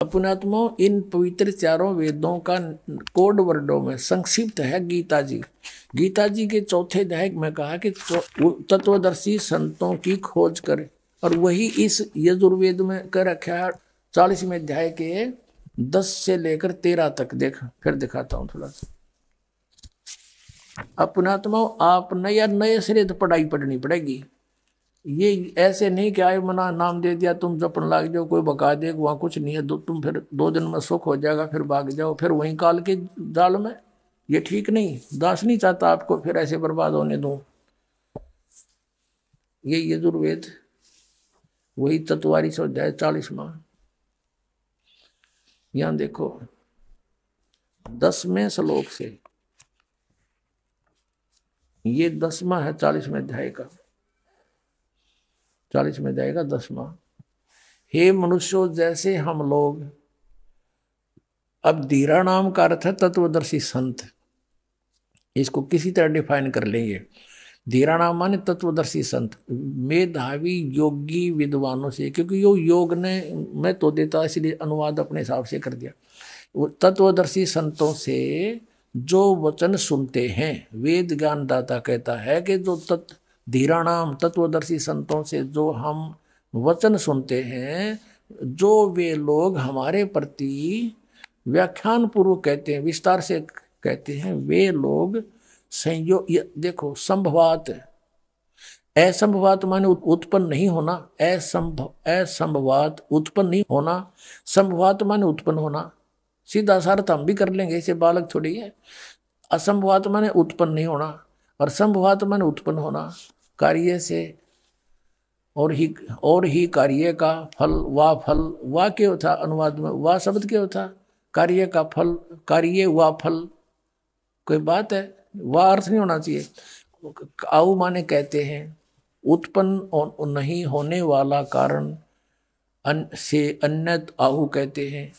अपनात्मा इन पवित्र चारों वेदों का कोड वर्डों में संक्षिप्त है गीता जी। गीता जी के चौथे अध्याय में कहा कि तत्वदर्शी संतों की खोज करे, और वही इस यजुर्वेद में कर रखा है 40वें अध्याय के 10 से लेकर 13 तक। फिर दिखाता हूं थोड़ा सा। अपनात्मा आप नए सिरे तो पढ़ाई पढ़नी पड़ेगी। ये ऐसे नहीं कि आए मना नाम दे दिया तुम जपन लाग जाओ, कोई बका दे वहां कुछ नहीं है, तुम फिर 2 दिन में सुख हो जाएगा, फिर भाग जाओ फिर वहीं काल के जाल में। ये ठीक नहीं, दास नहीं चाहता आपको फिर ऐसे बर्बाद होने दूं। ये यजुर्वेद वही तत्वारी अध्याय 40वां। यहां देखो 10वें श्लोक से, ये 10वां है 40वें अध्याय का, 40वें अध्याय का 10वां। हे मनुष्यों, जैसे हम लोग, अब धीरा नाम का अर्थ है तत्वदर्शी संत, इसको किसी तरह डिफाइन कर लेंगे। धीरा नाम माने तत्वदर्शी संत, मेधावी योगी विद्वानों से, क्योंकि यो योग ने मैं तो देता इसलिए अनुवाद अपने हिसाब से कर दिया। तत्वदर्शी संतों से जो वचन सुनते हैं, वेद ज्ञान दाता कहता है कि जो धीरा नाम तत्वदर्शी संतों से जो हम वचन सुनते हैं, जो वे लोग हमारे प्रति व्याख्यान पूर्वक कहते हैं, विस्तार से कहते हैं, वे लोग संयोग, देखो संभवात, असंभवात माने उत्पन्न नहीं होना, असंभवात उत्पन्न नहीं होना, संभवात माने उत्पन्न होना। सीधा सा अर्थ हम भी कर लेंगे, इसे बालक थोड़ी है। असंभवात माने उत्पन्न नहीं होना, और संभवात माने उत्पन्न होना कार्य से, और ही कार्य का फल, वाह क्यों था अनुवाद में, वाह शब्द क्यों था, कार्य का फल, कार्य वाह फल, कोई बात है, वाह अर्थ नहीं होना चाहिए। आऊ माने कहते हैं उत्पन्न नहीं होने वाला कारण से अन्यत आहु कहते हैं,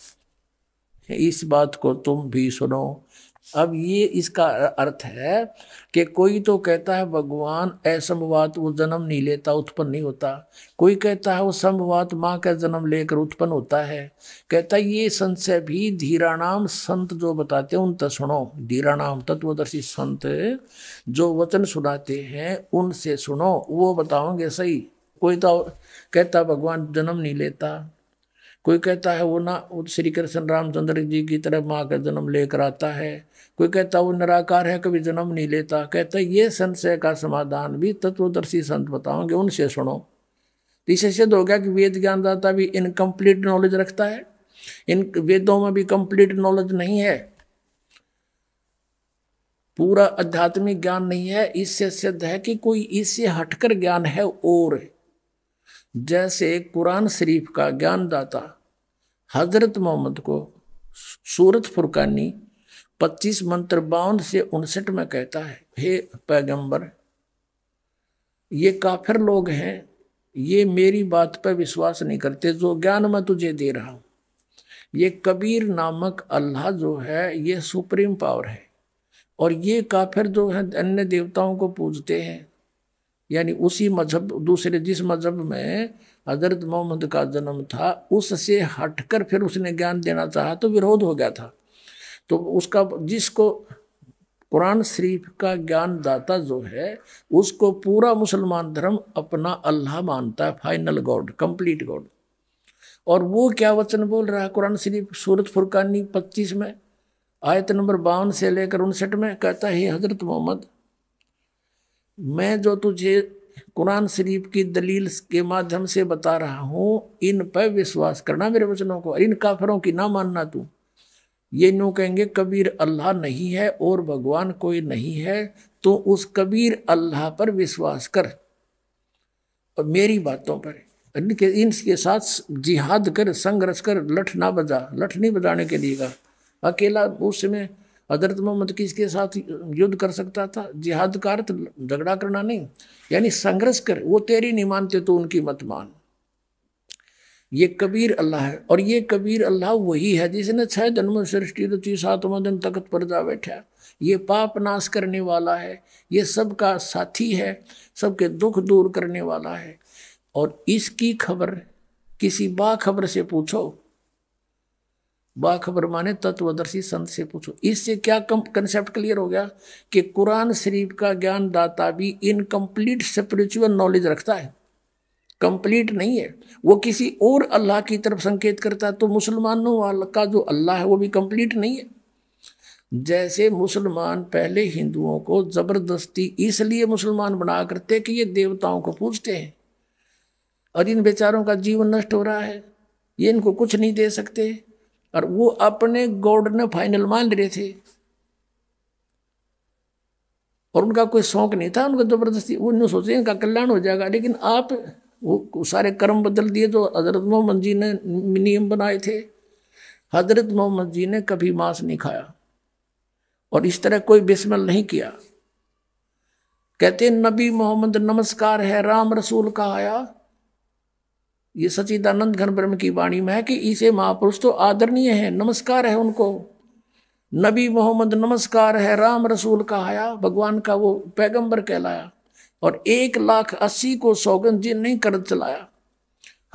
इस बात को तुम भी सुनो। अब ये इसका अर्थ है कि कोई तो कहता है भगवान असंभवात वो जन्म नहीं लेता, उत्पन्न नहीं होता। कोई कहता है वो संभवात माँ का जन्म लेकर उत्पन्न होता है। कहता है ये संशय भी धीरा नाम संत जो बताते हैं उन तक सुनो। धीरा नाम तत्वदर्शी संत जो वचन सुनाते हैं उनसे सुनो, वो बताओगे सही। कोई तो कहता भगवान जन्म नहीं लेता, कोई कहता है वो ना श्री कृष्ण रामचंद्र जी की तरह माँ का जन्म लेकर आता है, कोई कहता वो निराकार है कभी जन्म नहीं लेता। कहता ये संशय का समाधान भी तत्वदर्शी संत बताओगे, उनसे सुनो। इससे सिद्ध हो गया कि वेद ज्ञानदाता भी इनकम्प्लीट नॉलेज रखता है, इन वेदों में भी कंप्लीट नॉलेज नहीं है, पूरा आध्यात्मिक ज्ञान नहीं है। इससे सिद्ध है कि कोई इससे हटकर ज्ञान है। और जैसे कुरान शरीफ का ज्ञानदाता हजरत मोहम्मद को सूरत फुरकानी 25 मंत्र 52 से 59 में कहता है, हे पैगंबर, ये काफिर लोग हैं, ये मेरी बात पर विश्वास नहीं करते जो ज्ञान मैं तुझे दे रहा हूं। ये कबीर नामक अल्लाह जो है ये सुप्रीम पावर है, और ये काफिर जो है अन्य देवताओं को पूजते हैं, यानी उसी मजहब, दूसरे जिस मजहब में हजरत मोहम्मद का जन्म था उससे हटकर फिर उसने ज्ञान देना चाहा तो विरोध हो गया था। तो उसका, जिसको कुरान शरीफ का ज्ञान दाता जो है उसको पूरा मुसलमान धर्म अपना अल्लाह मानता है, फाइनल गॉड, कंप्लीट गॉड। और वो क्या वचन बोल रहा है कुरान शरीफ सूरत फुरकानी 25 में आयत नंबर 52 से लेकर 59 में कहता है, हजरत मोहम्मद, मैं जो तुझे कुरान शरीफ की दलील के माध्यम से बता रहा हूं इन पर विश्वास करना, मेरे वचनों को, इन काफिरों की ना मानना तू। ये नो कहेंगे कबीर अल्लाह नहीं है और भगवान कोई नहीं है, तो उस कबीर अल्लाह पर विश्वास कर और मेरी बातों पर, इनके साथ जिहाद कर, संघर्ष कर, लठ ना बजा। लठ नहीं बजाने के लिए कहा, अकेला उस समय हजरत मोहम्मद किसके साथ युद्ध कर सकता था? जिहाद का अर्थ झगड़ा करना नहीं, यानी संघर्ष कर। वो तेरी नहीं मानते तो उनकी मत मान। ये कबीर अल्लाह है, और ये कबीर अल्लाह वही है जिसने 6 दिन में सृष्टि रची, 7वां दिन तख्त पर जा बैठा। ये पाप नाश करने वाला है, ये सबका साथी है, सबके दुख दूर करने वाला है। और इसकी खबर किसी बाखबर से पूछो, बाखबर माने तत्वदर्शी संत से पूछो। इससे क्या कंसेप्ट क्लियर हो गया कि कुरान शरीफ का ज्ञान दाता भी इनकम्प्लीट स्पिरिचुअल नॉलेज रखता है, कंप्लीट नहीं है। वो किसी और अल्लाह की तरफ संकेत करता है, तो मुसलमानों वाला का जो अल्लाह है वो भी कंप्लीट नहीं है। जैसे मुसलमान पहले हिंदुओं को जबरदस्ती इसलिए मुसलमान बना करते कि ये देवताओं को पूजते हैं और इन बेचारों का जीवन नष्ट हो रहा है, ये इनको कुछ नहीं दे सकते, और वो अपने गॉड ने फाइनल मान रहे थे और उनका कोई शौक नहीं था, उनको जबरदस्ती उन्होंने सोचे इनका कल्याण हो जाएगा। लेकिन आप वो सारे कर्म बदल दिए जो हजरत मोहम्मद जी ने नियम बनाए थे। हजरत मोहम्मद जी ने कभी मांस नहीं खाया और इस तरह कोई बिस्मिल नहीं किया। कहते नबी मोहम्मद नमस्कार है राम रसूल का आया, ये सच्चिदानंद घन ब्रह्म की वाणी में है कि इसे महापुरुष तो आदरणीय है, नमस्कार है उनको। नबी मोहम्मद नमस्कार है राम रसूल का आया, भगवान का वो पैगंबर कहलाया। और 1,80,000 को सौगंध जी नहीं कर चलाया।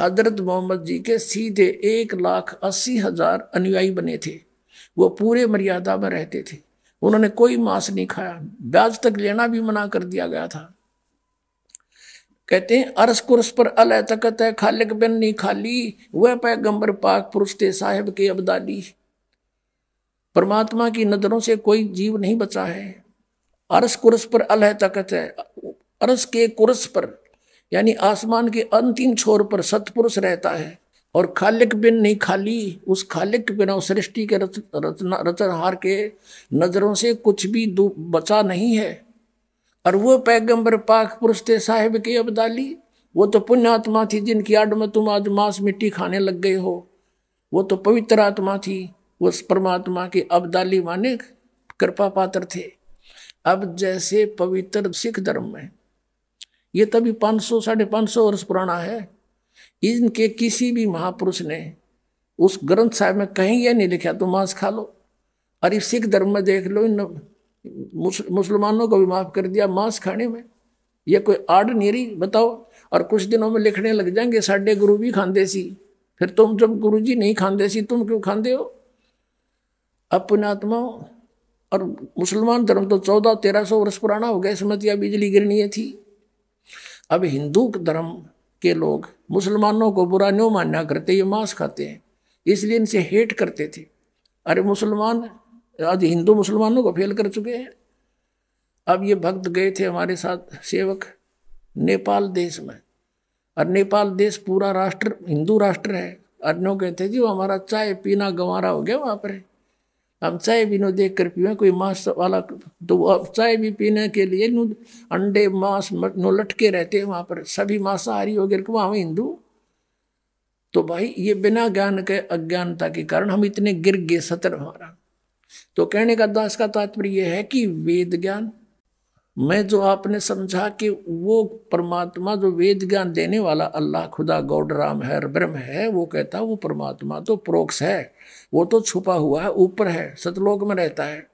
हजरत मोहम्मद जी के सीधे 1,80,000 अनुयायी बने थे, वो पूरे मर्यादा में रहते थे, उन्होंने कोई मांस नहीं खाया, ब्याज तक लेना भी मना कर दिया गया था। कहते हैं अरस कुरस पर अल तकत है खालिक बिन नहीं खाली, वह पैगंबर पाक पुरुष थे साहिब के अब्दाली। परमात्मा की नजरों से कोई जीव नहीं बचा है। अरस कुरस पर अल तकत है, अरस के कुरस पर यानी आसमान के अंतिम छोर पर सतपुरुष रहता है। और खालिक बिन नहीं खाली, उस खालिक के बिना, उस सृष्टि के रचनहार के नजरों से कुछ भी बचा नहीं है। और वो पैगंबर पाक पुरुष थे साहिब के अब्दाली, वो तो पुण्य आत्मा थी जिनकी आड़ में तुम आज मांस मिट्टी खाने लग गए हो। वो तो पवित्र आत्मा थी, वो परमात्मा के अब्दाली माने कृपा पात्र थे। अब जैसे पवित्र सिख धर्म में, ये तभी 500 550 वर्ष पुराना है, इनके किसी भी महापुरुष ने उस ग्रंथ साहिब में कहीं यह नहीं लिखा तुम मांस खा लो। और इस सिख धर्म में देख लो, इन मुसलमानों को भी माफ कर दिया मांस खाने में, ये कोई आड़ नहीं रही, बताओ। और कुछ दिनों में लिखने लग जाएंगे साढ़े गुरु भी खांदे सी, फिर तुम जब गुरु जी नहीं खांदे सी तुम क्यों खांदे हो अपने आत्माओं। और मुसलमान धर्म तो 1400-1300 वर्ष पुराना हो गया, इसमें या बिजली गिरनी थी। अब हिंदू धर्म के लोग मुसलमानों को बुरा नहीं मानना करते, ये मांस खाते हैं, इसलिए इनसे हेट करते थे। अरे मुसलमान आज हिंदू मुसलमानों को फेल कर चुके हैं। अब ये भक्त गए थे हमारे साथ सेवक नेपाल देश में, और नेपाल देश पूरा राष्ट्र हिंदू राष्ट्र है। अन्यों कहते जी वो हमारा चाय पीना गंवारा हो गया वहाँ पर, हम चाय भी नो देख कर पीवे कोई मांस वाला, तो अब चाय भी पीने के लिए अंडे मांस नो लटके रहते हैं वहाँ पर, सभी मांसाहारी हो गए वहाँ हिंदू। तो भाई ये बिना ज्ञान के अज्ञानता के कारण हम इतने गिर गए सतर हमारा। तो कहने का दास का तात्पर्य यह है कि वेद ज्ञान में जो आपने समझा कि वो परमात्मा जो वेद ज्ञान देने वाला अल्लाह खुदा गॉड राम है ब्रह्म है, वो कहता वो परमात्मा तो प्रोक्ष है, वो तो छुपा हुआ है, ऊपर है, सतलोक में रहता है।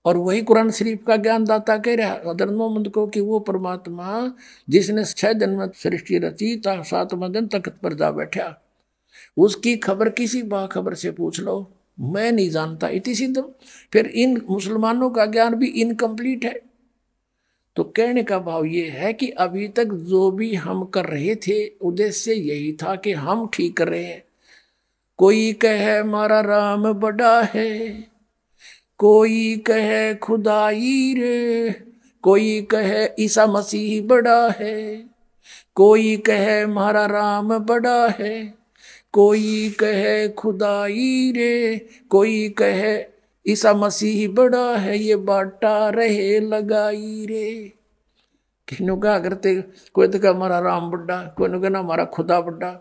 और वही कुरान शरीफ का ज्ञान दाता कह रहा हजरत मोहम्मद को कि वो परमात्मा जिसने 6 दिन में सृष्टि रची 7वें दिन तख्त पर जा बैठा, उसकी खबर किसी बाखबर से पूछ लो, मैं नहीं जानता इति सिद्धम। फिर इन मुसलमानों का ज्ञान भी इनकम्प्लीट है। तो कहने का भाव ये है कि अभी तक जो भी हम कर रहे थे उद्देश्य यही था कि हम ठीक कर रहे हैं। कोई कहे हमारा राम बड़ा है, कोई कहे खुदाई रे, कोई कहे ईसा मसीह बड़ा है, कोई कहे हमारा राम बड़ा है, कोई कहे खुदाई रे, कोई कहे ईसा मसीह बड़ा है, ये बाटा रहे लगाई रे। किन्हों क्या करते, कोई तो कहा हमारा राम बड़ा, कोई ने कहना हमारा खुदा बड़ा,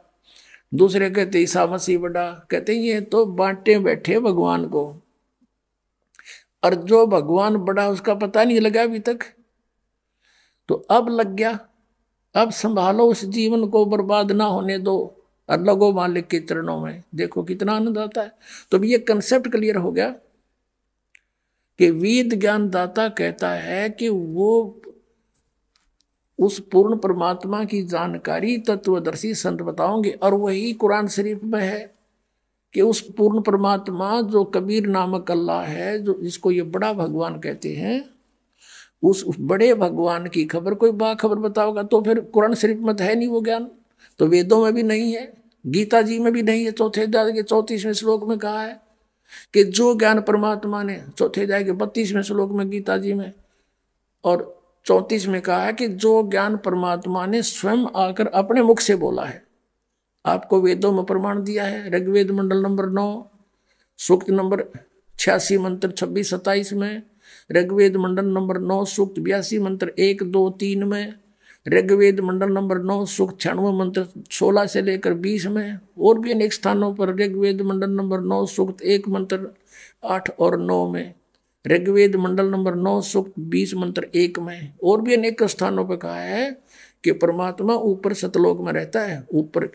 दूसरे कहते ईसा मसीह बड़ा। कहते ये तो बांटे बैठे भगवान को, और जो भगवान बड़ा उसका पता नहीं लगा अभी तक। तो अब लग गया, अब संभालो उस जीवन को, बर्बाद ना होने दो और लगो मालिक के चरणों में, देखो कितना आनंद आता है। तो ये कंसेप्ट क्लियर हो गया कि वेद ज्ञान दाता कहता है कि वो उस पूर्ण परमात्मा की जानकारी तत्वदर्शी संत बताओगे। और वही कुरान शरीफ में है कि उस पूर्ण परमात्मा जो कबीर नामक अल्लाह है, जो जिसको ये बड़ा भगवान कहते हैं, उस बड़े भगवान की खबर कोई बाखबर बताओगा तो फिर कुरान शरीफ में है नहीं वो ज्ञान, तो वेदों में भी नहीं है, गीता जी में भी नहीं है। चौथे अध्याय के 34वें श्लोक में कहा है कि जो ज्ञान परमात्मा ने, चौथे अध्याय के 32वें श्लोक में गीता जी में, और 34 में कहा है कि जो ज्ञान परमात्मा ने स्वयं आकर अपने मुख से बोला है, आपको वेदों में प्रमाण दिया है। ऋग्वेद मंडल नंबर 9 सूक्त नंबर 86 मंत्र 26-27 में, ऋग्वेद मंडल नंबर 9 सूक्त 82 मंत्र 1, 2, 3 में, ऋग्वेद मंडल नंबर 9 सूक्त 96 मंत्र 16 से लेकर 20 में, और भी अनेक स्थानों पर ऋग्वेद मंडल नंबर 9 सूक्त 1 मंत्र 8 और 9 में, ऋग्वेद मंडल नंबर 9 सूक्त 20 मंत्र 1 में, और भी अनेक स्थानों पर कहा है कि परमात्मा ऊपर सतलोक में रहता है, ऊपर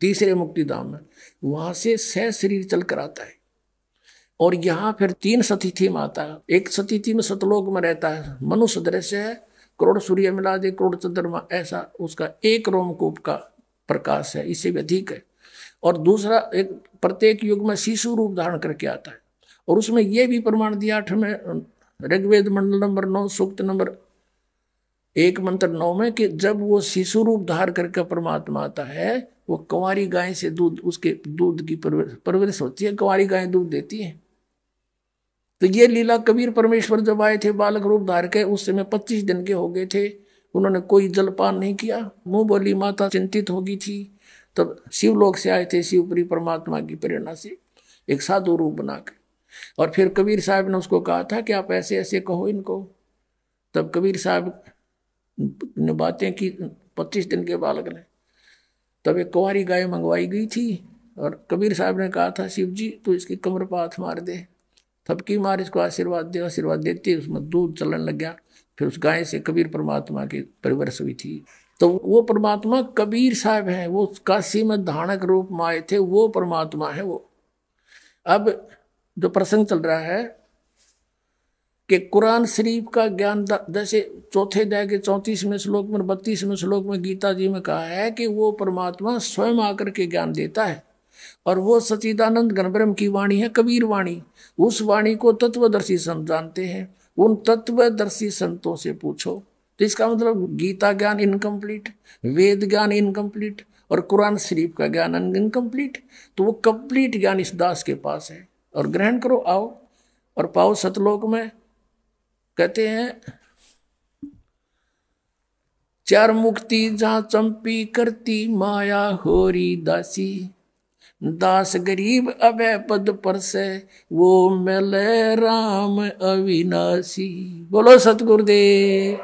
तीसरे मुक्ति धाम में, वहां से सह शरीर चलकर आता है। और यहाँ फिर 3 सतिथि में आता है। एक सतिथि में सतलोक में रहता है, मनुष्य दृश्य है, करोड़ सूर्य मिला दे, करोड़ चंद्रमा, ऐसा उसका एक रोमकूप का प्रकाश है, इससे भी अधिक है। और दूसरा एक प्रत्येक युग में शिशु रूप धारण करके आता है, और उसमें यह भी प्रमाण दिया 8वें ऋग्वेद मंडल नंबर 9 सूक्त नंबर 1 मंत्र 9 में कि जब वो शिशु रूप धारण करके परमात्मा आता है, वो कुंवारी गाय से दूध, उसके दूध की परवरिश होती है, कुंवारी गाय दूध देती है। तो ये लीला कबीर परमेश्वर जब आए थे बालक रूप धार के, उस समय 25 दिन के हो गए थे, उन्होंने कोई जलपान नहीं किया, मुंह बोली माता चिंतित होगी थी। तब शिवलोक से आए थे, शिवपुरी परमात्मा की प्रेरणा से एक साधु रूप बना के, और फिर कबीर साहब ने उसको कहा था कि आप ऐसे ऐसे कहो इनको। तब कबीर साहब ने बातें की 25 दिन के बालक ने। तब एक कुंवारी गाय मंगवाई गई थी, और कबीर साहब ने कहा था शिव जी तो इसकी कमर पर हाथ मार दे, थपकी मार, इसको आशीर्वाद दे। आशीर्वाद देते उसमें दूध चलने लग गया। फिर उस गाय से कबीर परमात्मा की परिवर्ष हुई थी। तो वो परमात्मा कबीर साहब हैं, वो काशी में धानक रूप में आए थे, वो परमात्मा है वो। अब जो प्रसंग चल रहा है कि कुरान शरीफ का ज्ञान, जैसे चौथे अध्याय के 34वें श्लोक में 32वें श्लोक में गीता जी में कहा है कि वो परमात्मा स्वयं आकर के ज्ञान देता है, और वो सच्चिदानंद घनब्रह्म की वाणी है कबीर वाणी। उस वाणी को तत्वदर्शी संत जानते हैं, उन तत्वदर्शी संतों से पूछो। तो इसका मतलब गीता ज्ञान इनकम्प्लीट, वेद ज्ञान इनकम्प्लीट, और कुरान शरीफ का ज्ञान इनकम्प्लीट। तो वो कंप्लीट ज्ञान इस दास के पास है, और ग्रहण करो, आओ और पाओ सतलोक में। कहते हैं 4 मुक्ति जहां चंपी करती माया होरी दासी, दास गरीब अभय पद पर से वो मिले राम अविनाशी। बोलो सतगुरुदेव।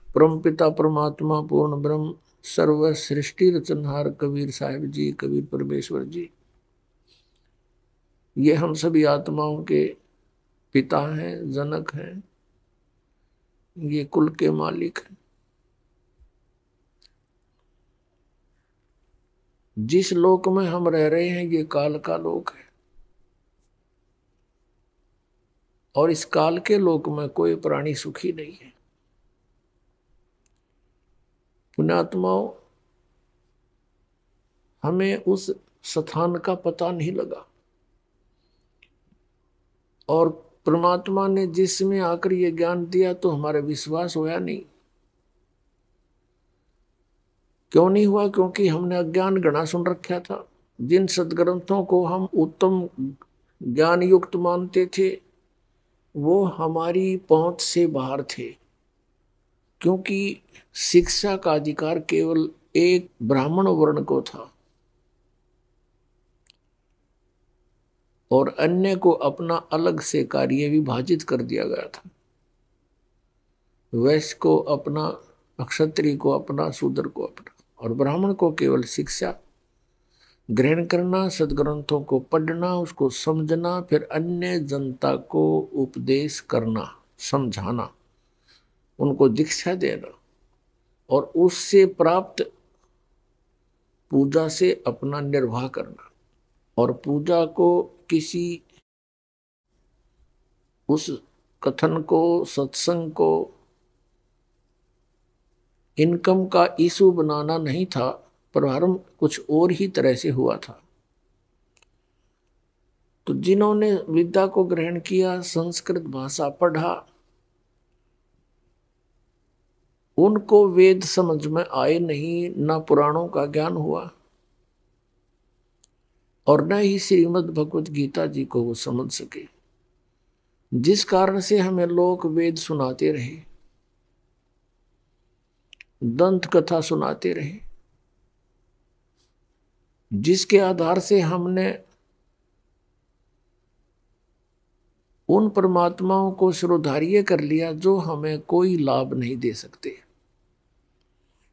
परम पिता परमात्मा पूर्ण ब्रह्म सर्व सृष्टि रचनहार कबीर साहिब जी, कबीर परमेश्वर जी, ये हम सभी आत्माओं के पिता हैं, जनक हैं, ये कुल के मालिक हैं। जिस लोक में हम रह रहे हैं ये काल का लोक है, और इस काल के लोक में कोई प्राणी सुखी नहीं है। पुण्यात्माओं, हमें उस स्थान का पता नहीं लगा, और परमात्मा ने जिसमें आकर ये ज्ञान दिया तो हमारा विश्वास होया नहीं। क्यों नहीं हुआ? क्योंकि हमने अज्ञान घना सुन रखा था। जिन सदग्रंथों को हम उत्तम ज्ञान युक्त मानते थे वो हमारी पहुंच से बाहर थे, क्योंकि शिक्षा का अधिकार केवल एक ब्राह्मण वर्ण को था, और अन्य को अपना अलग से कार्य विभाजित कर दिया गया था। वैश्य को अपना, क्षत्रिय को अपना, शूद्र को अपना, और ब्राह्मण को केवल शिक्षा ग्रहण करना, सदग्रंथों को पढ़ना, उसको समझना, फिर अन्य जनता को उपदेश करना, समझाना, उनको दीक्षा देना, और उससे प्राप्त पूजा से अपना निर्वाह करना। और पूजा को किसी उस कथन को, सत्संग को इनकम का इशू बनाना नहीं था, प्रारंभ कुछ और ही तरह से हुआ था। तो जिन्होंने विद्या को ग्रहण किया, संस्कृत भाषा पढ़ा, उनको वेद समझ में आए नहीं, न पुराणों का ज्ञान हुआ और न ही श्रीमद् भगवत गीता जी को वो समझ सके, जिस कारण से हमें लोग वेद सुनाते रहे, दंत कथा सुनाते रहे, जिसके आधार से हमने उन परमात्माओं को शिरोधार्य कर लिया जो हमें कोई लाभ नहीं दे सकते।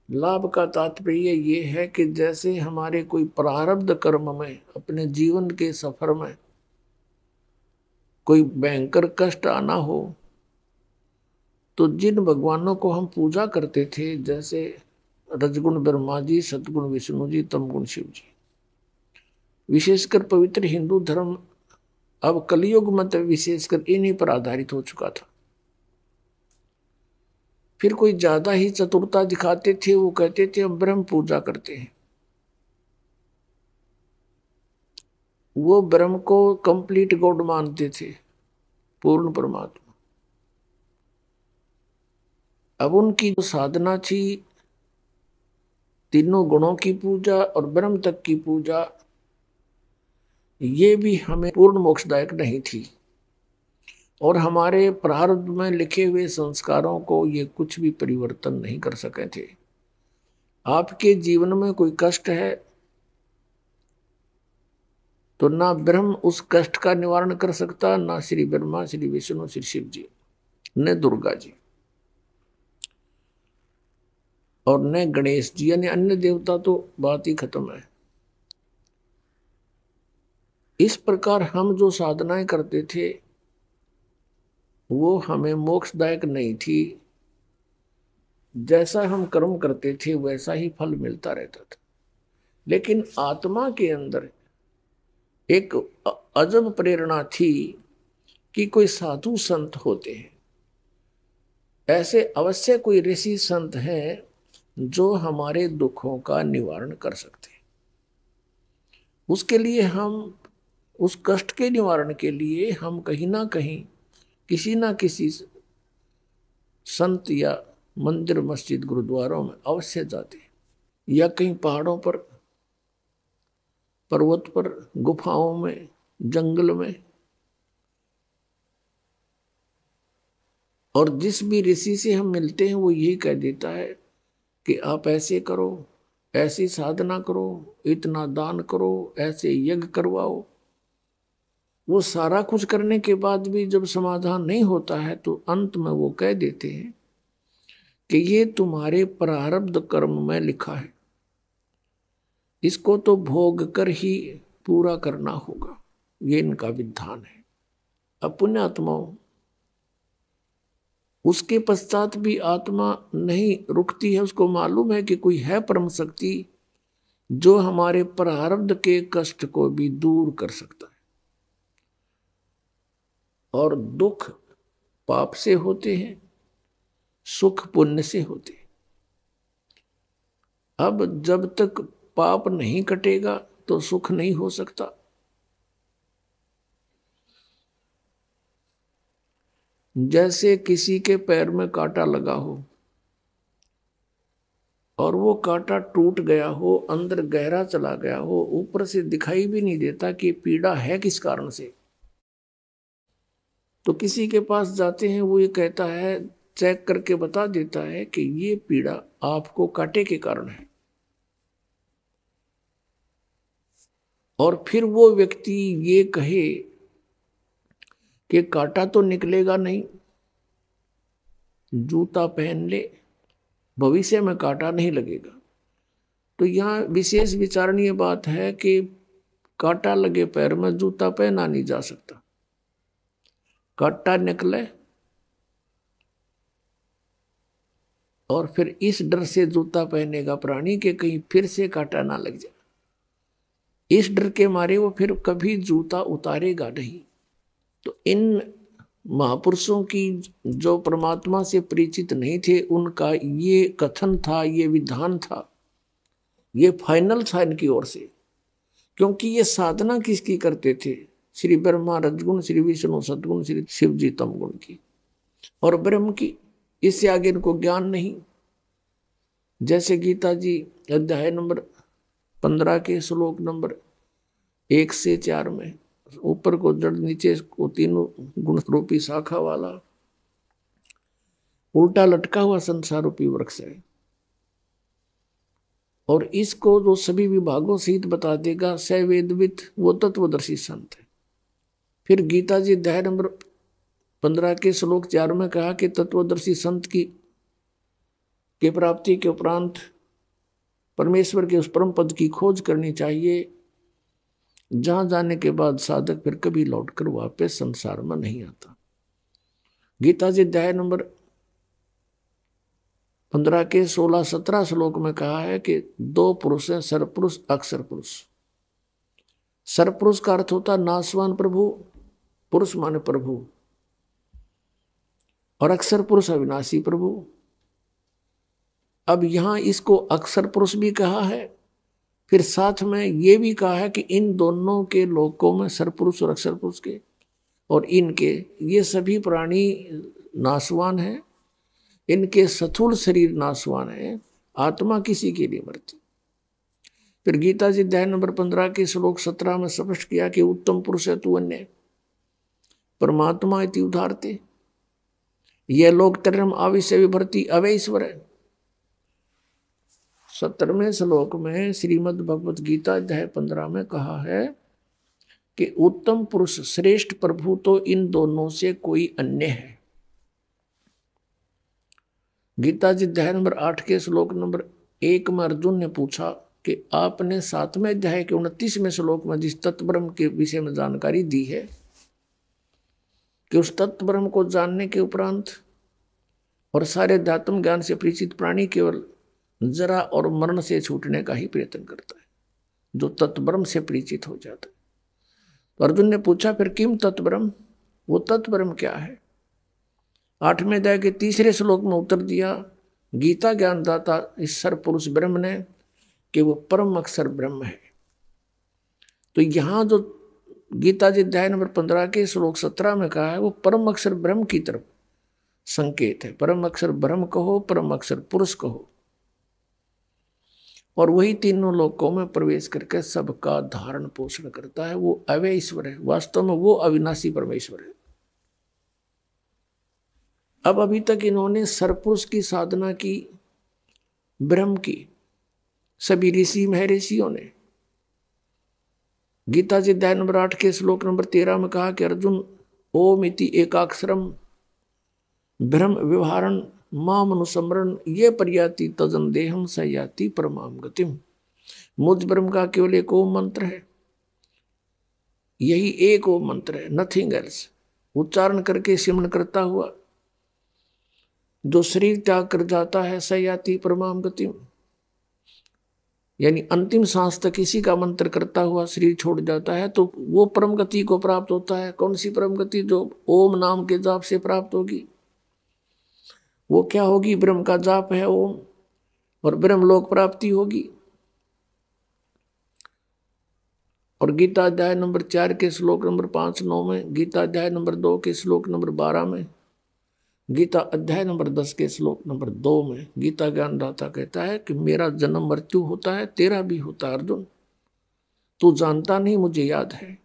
लाभ का तात्पर्य ये है कि जैसे हमारे कोई प्रारब्ध कर्म में, अपने जीवन के सफर में कोई भयंकर कष्ट आना हो, तो जिन भगवानों को हम पूजा करते थे, जैसे रजगुण ब्रह्मा जी, सतगुण विष्णु जी, तमगुण शिव जी, विशेषकर पवित्र हिंदू धर्म अब कलयुग में तो विशेषकर इन्हीं पर आधारित हो चुका था। फिर कोई ज्यादा ही चतुरता दिखाते थे, वो कहते थे हम ब्रह्म पूजा करते हैं। वो ब्रह्म को कंप्लीट गॉड मानते थे, पूर्ण परमात्मा। अब उनकी जो साधना थी, तीनों गुणों की पूजा और ब्रह्म तक की पूजा, ये भी हमें पूर्ण मोक्षदायक नहीं थी और हमारे प्रारब्ध में लिखे हुए संस्कारों को ये कुछ भी परिवर्तन नहीं कर सके थे। आपके जीवन में कोई कष्ट है तो ना ब्रह्म उस कष्ट का निवारण कर सकता, ना श्री ब्रह्मा, श्री विष्णु, श्री शिव जी, न दुर्गा जी और न गणेश जी, यानी अन्य देवता तो बात ही खत्म है। इस प्रकार हम जो साधनाएं करते थे वो हमें मोक्षदायक नहीं थी। जैसा हम कर्म करते थे वैसा ही फल मिलता रहता था। लेकिन आत्मा के अंदर एक अजब प्रेरणा थी कि कोई साधु संत होते हैं, ऐसे अवश्य कोई ऋषि संत हैं जो हमारे दुखों का निवारण कर सकते हैं। उसके लिए हम, उस कष्ट के निवारण के लिए हम कहीं ना कहीं किसी ना किसी संत या मंदिर, मस्जिद, गुरुद्वारों में अवश्य जाते हैं, या कहीं पहाड़ों पर, पर्वत पर, गुफाओं में, जंगल में। और जिस भी ऋषि से हम मिलते हैं वो यही कह देता है कि आप ऐसे करो, ऐसी साधना करो, इतना दान करो, ऐसे यज्ञ करवाओ। वो सारा कुछ करने के बाद भी जब समाधान नहीं होता है तो अंत में वो कह देते हैं कि ये तुम्हारे प्रारब्ध कर्म में लिखा है, इसको तो भोग कर ही पूरा करना होगा, ये इनका विधान है। अब पुण्यात्माओं, उसके पश्चात भी आत्मा नहीं रुकती है। उसको मालूम है कि कोई है परम शक्ति जो हमारे प्रारब्ध के कष्ट को भी दूर कर सकता है। और दुख पाप से होते हैं, सुख पुण्य से होते हैं। अब जब तक पाप नहीं कटेगा तो सुख नहीं हो सकता। जैसे किसी के पैर में कांटा लगा हो और वो कांटा टूट गया हो, अंदर गहरा चला गया हो, ऊपर से दिखाई भी नहीं देता कि पीड़ा है किस कारण से, तो किसी के पास जाते हैं, वो ये कहता है, चेक करके बता देता है कि ये पीड़ा आपको कांटे के कारण है। और फिर वो व्यक्ति ये कहे कि कांटा तो निकलेगा नहीं, जूता पहन ले, भविष्य में कांटा नहीं लगेगा। तो यहाँ विशेष विचारणीय बात है कि कांटा लगे पैर में जूता पहना नहीं जा सकता। कांटा निकले और फिर इस डर से जूता पहनेगा प्राणी के कहीं फिर से कांटा ना लग जाए। इस डर के मारे वो फिर कभी जूता उतारेगा नहीं। तो इन महापुरुषों की जो परमात्मा से परिचित नहीं थे उनका ये कथन था, ये विधान था, ये फाइनल था इनकी ओर से। क्योंकि ये साधना किसकी करते थे? श्री ब्रह्मा रजगुण, श्री विष्णु सद्गुण, श्री शिव जी तमगुण की, और ब्रह्म की। इससे आगे इनको ज्ञान नहीं। जैसे गीता जी अध्याय नंबर 15 के श्लोक नंबर 1 से 4 में, ऊपर को जड़ नीचे को तीनों गुण रूपी शाखा वाला उल्टा लटका हुआ संसार रूपी वृक्ष है, और इसको जो सभी विभागों सहित बता देगा स वेदविद, वो तत्वदर्शी संत है। फिर गीता जी अध्याय नंबर 15 के श्लोक 4 में कहा कि तत्वदर्शी संत के प्राप्ति के उपरांत परमेश्वर के उस परम पद की खोज करनी चाहिए, जहां जाने के बाद साधक फिर कभी लौटकर वापस संसार में नहीं आता। गीता जी अध्याय नंबर 15 के 16-17 श्लोक में कहा है कि 2 पुरुष हैं, सरपुरुष अक्षर पुरुष। सरपुरुष का अर्थ होता नासवान प्रभु, पुरुष माने प्रभु, और अक्षर पुरुष अविनाशी प्रभु। अब यहां इसको अक्षर पुरुष भी कहा है, फिर साथ में ये भी कहा है कि इन दोनों के लोकों में सरपुरुष और अक्षर पुरुष के और इनके ये सभी प्राणी नासवान हैं, इनके स्थूल शरीर नासवान है, आत्मा किसी के लिए मरती। फिर गीता जी अध्याय नंबर 15 के श्लोक 17 में स्पष्ट किया कि उत्तम पुरुष है तू अन्य परमात्मा इति उदारते, यह लोक तरम आविश्य विभर्ति अवैश्वर है। 17वें श्लोक में श्रीमद् भगवत गीता अध्याय 15 में कहा है कि उत्तम पुरुष श्रेष्ठ प्रभु तो इन दोनों से कोई अन्य है। गीता जी अध्याय नंबर 8 के श्लोक नंबर 1 में अर्जुन ने पूछा कि आपने 7वें अध्याय के 29वें श्लोक में जिस तत्व ब्रह्म के विषय में जानकारी दी है कि उस तत्व ब्रह्म को जानने के उपरांत और सारे अध्यात्म ज्ञान से परिचित प्राणी केवल जरा और मरण से छूटने का ही प्रयत्न करता है, जो तत्ब्रह्म से परिचित हो जाता है। तो अर्जुन ने पूछा फिर किम तत्ब्रह्म, वो तत्ब्रह्म क्या है? 8वें अध्याय के 3रे श्लोक में उत्तर दिया गीता ज्ञानदाता इस सरपुरुष ब्रह्म ने कि वो परम अक्षर ब्रह्म है। तो यहां जो गीता जी अध्याय नंबर 15 के श्लोक 17 में कहा है वो परम अक्षर ब्रह्म की तरफ संकेत है। परम अक्षर ब्रह्म कहो, परम अक्षर पुरुष कहो, और वही तीनों लोकों में प्रवेश करके सबका धारण पोषण करता है। वो अव्यय ईश्वर है, वास्तव में वो अविनाशी परमेश्वर है। अब अभी तक इन्होंने सरपुरुष की साधना की, ब्रह्म की, सभी ऋषि महर्षियों ने। गीता जी अध्याय नंबर 8 के श्लोक नंबर 13 में कहा कि अर्जुन ओम इति एकाक्षरम ब्रह्म व्यवहारण माम अनुस्मरण ये पर्याति तजन देहम सयाति परमाम गतिम। मुझ ब्रह्म का केवल एक ओम मंत्र है, यही एक ओम मंत्र है, नथिंग एल्स। उच्चारण करके सिमरण करता हुआ जो शरीर त्याग कर जाता है सयाति परमाम गतिम, यानी अंतिम सांस तक इसी का मंत्र करता हुआ शरीर छोड़ जाता है तो वो परम गति को प्राप्त होता है। कौन सी परम गति? जो ओम नाम के जाप से प्राप्त होगी। वो क्या होगी? ब्रह्म का जाप है ओम, और ब्रह्म लोक प्राप्ति होगी। और गीता अध्याय नंबर 4 के श्लोक नंबर 5-9 में, गीता अध्याय नंबर 2 के श्लोक नंबर 12 में, गीता अध्याय नंबर 10 के श्लोक नंबर 2 में गीता ज्ञानदाता कहता है कि मेरा जन्म मृत्यु होता है, तेरा भी होता है अर्जुन, तू जानता नहीं, मुझे याद है,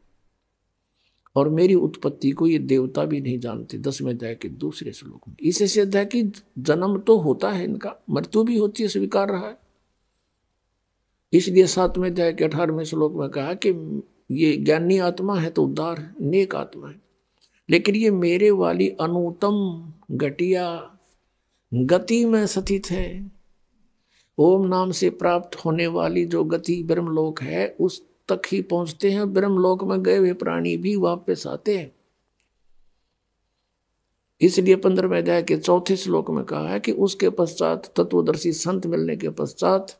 और मेरी उत्पत्ति को ये देवता भी नहीं जानते। 10वें अध्याय के 2 श्लोक में इससे सिद्ध है कि जन्म तो होता है इनका, मृत्यु भी होती है, स्वीकार रहा है। इसलिए 7वें अध्याय के 18वें श्लोक में कहा कि ये ज्ञानी आत्मा है तो उद्धार है, नेक आत्मा है, लेकिन ये मेरे वाली अनुत्तम घटिया गति में स्थित है। ओम नाम से प्राप्त होने वाली जो गति ब्रह्मलोक है उस तक ही पहुंचते हैं। ब्रह्मलोक में गए हुए प्राणी भी वापस आते हैं। इसलिए 15वें अध्याय के 4 श्लोक में कहा है कि उसके पश्चात तत्वदर्शी संत मिलने के पश्चात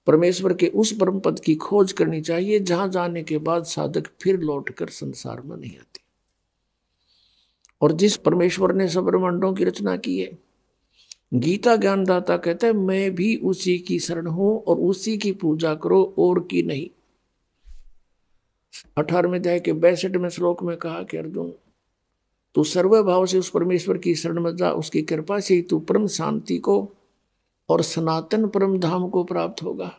परमेश्वर के उस परम पद की खोज करनी चाहिए जहां जाने के बाद साधक फिर लौटकर संसार में नहीं आते। और जिस परमेश्वर ने सब ब्रह्मांडों की रचना की है, गीता ज्ञानदाता कहता है मैं भी उसी की शरण हूं और उसी की पूजा करो और की नहीं। 18वें अध्याय के 62वें श्लोक में कहा कि अर्जुन तू सर्व भाव से उस परमेश्वर की शरण में जा, उसकी कृपा से ही तू परम शांति को और सनातन परम धाम को प्राप्त होगा।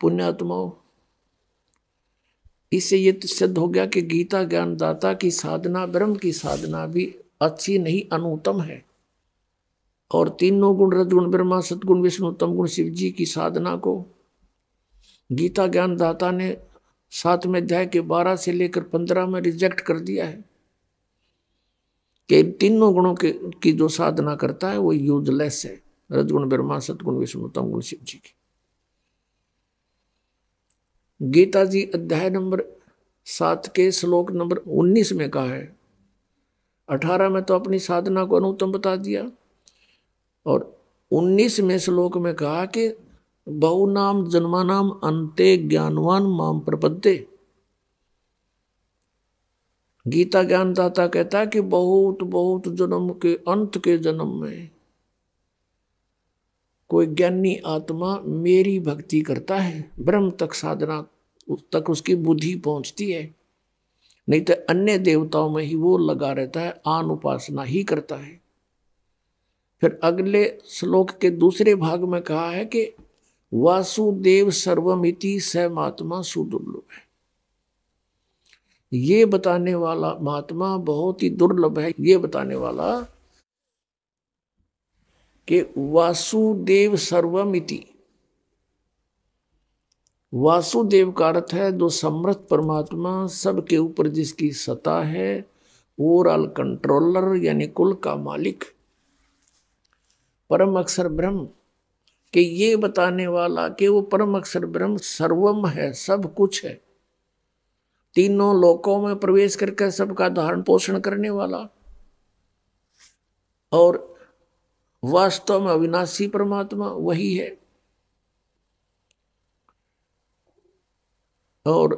पुण्यात्माओं, इससे ये सिद्ध हो गया कि गीता ज्ञानदाता की साधना, ब्रह्म की साधना भी अच्छी नहीं, अनुत्तम है। और तीनों गुण रजगुण ब्रह्मा सतगुण विष्णु उत्तम गुण शिव जी की साधना को गीता ज्ञानदाता ने 7वें अध्याय के 12 से लेकर 15 में रिजेक्ट कर दिया है कि इन तीनों गुणों की जो साधना करता है वो यूजलेस है। रजगुण ब्रह्मा सतगुण विष्णु उत्तम गुण शिव जी की। गीता जी अध्याय नंबर 7 के श्लोक नंबर 19 में कहा है, 18 में तो अपनी साधना को अनुत्तम बता दिया और 19वें श्लोक में कहा कि बहुनाम जन्मानाम अन्ते ज्ञानवान माम प्रपद्ये। गीता ज्ञानदाता कहता है कि बहुत बहुत जन्म के अंत के जन्म में कोई ज्ञानी आत्मा मेरी भक्ति करता है, ब्रह्म तक साधना तक उसकी बुद्धि पहुंचती है, नहीं तो अन्य देवताओं में ही वो लगा रहता है, आन उपासना ही करता है। फिर अगले श्लोक के दूसरे भाग में कहा है कि वासुदेव सर्वमिति स महात्मा सुदुर्लभ है। ये बताने वाला महात्मा बहुत ही दुर्लभ है, ये बताने वाला कि वासुदेव सर्वमिति। वासुदेव का अर्थ है जो समर्थ परमात्मा, सबके ऊपर जिसकी सत्ता है, ओवरऑल कंट्रोलर यानी कुल का मालिक, परम अक्षर ब्रह्म कि ये बताने वाला कि वो परम अक्षर ब्रह्म सर्वम है, सब कुछ है, तीनों लोकों में प्रवेश करके सबका धारण पोषण करने वाला और वास्तव में अविनाशी परमात्मा वही है। और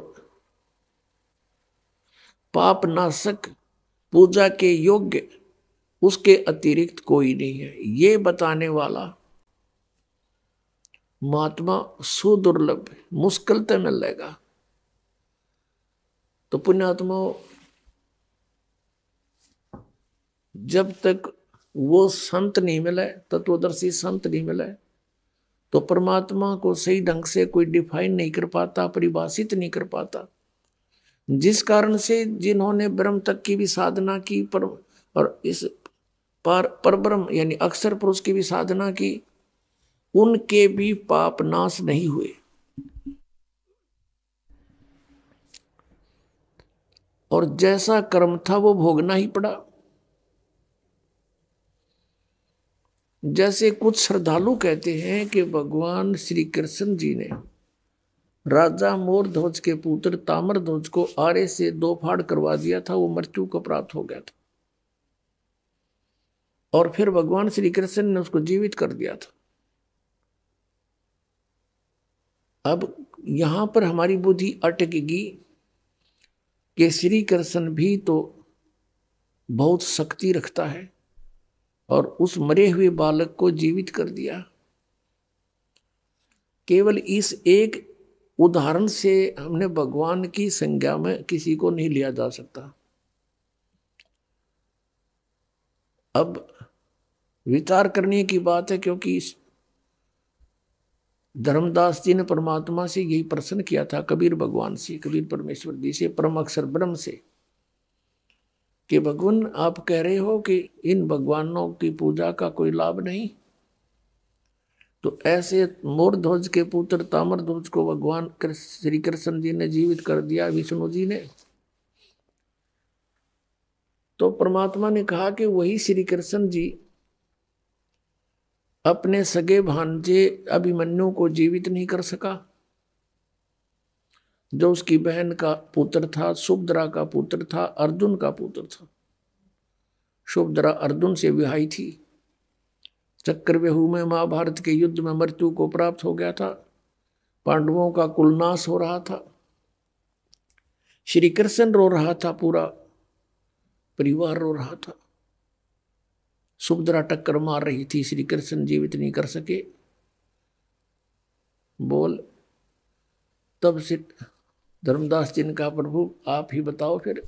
पाप नाशक, पूजा के योग्य, उसके अतिरिक्त कोई नहीं है, ये बताने वाला महात्मा सुदुर्लभ, मुश्किल से मिलेगा। तो पुण्यात्मा, जब तक वो संत नहीं मिले, तत्वदर्शी संत नहीं मिले, तो परमात्मा को सही ढंग से कोई डिफाइन नहीं कर पाता, परिभाषित नहीं कर पाता। जिस कारण से जिन्होंने ब्रह्म तक की भी साधना की और इस परब्रह्म यानी अक्षर पुरुष की भी साधना की, उनके भी पाप नाश नहीं हुए। और जैसा कर्म था वो भोगना ही पड़ा। जैसे कुछ श्रद्धालु कहते हैं कि भगवान श्री कृष्ण जी ने राजा मोरध्वज के पुत्र ताम्रध्वज को आरे से 2 फाड़ करवा दिया था, वो मृत्यु को प्राप्त हो गया था, और फिर भगवान श्री कृष्ण ने उसको जीवित कर दिया था। अब यहां पर हमारी बुद्धि अटकेगी कि श्री कृष्ण भी तो बहुत शक्ति रखता है और उस मरे हुए बालक को जीवित कर दिया। केवल इस एक उदाहरण से हमने भगवान की संज्ञा में किसी को नहीं लिया जा सकता। अब विचार करने की बात है, क्योंकि धर्मदास जी ने परमात्मा से यही प्रश्न किया था, कबीर भगवान से, कबीर परमेश्वर जी से, परम अक्षर ब्रह्म से, कि भगवान आप कह रहे हो कि इन भगवानों की पूजा का कोई लाभ नहीं, तो ऐसे मोरध्वज के पुत्र ताम्रध्वज को भगवान श्री कृष्ण जी ने जीवित कर दिया, विष्णु जी ने। तो परमात्मा ने कहा कि वही श्री कृष्ण जी अपने सगे भांजे अभिमन्यु को जीवित नहीं कर सका, जो उसकी बहन का पुत्र था, सुभद्रा का पुत्र था, अर्जुन का पुत्र था। सुभद्रा अर्जुन से विवाही थी, चक्रव्यूह में महाभारत के युद्ध में मृत्यु को प्राप्त हो गया था, पांडवों का कुलनाश हो रहा था, श्री कृष्ण रो रहा था, पूरा परिवार रो रहा था। सुभद्रा टक्कर मार रही थी, श्री कृष्ण जीवित नहीं कर सके। बोल, तब से धर्मदास जी ने कहा, प्रभु आप ही बताओ फिर।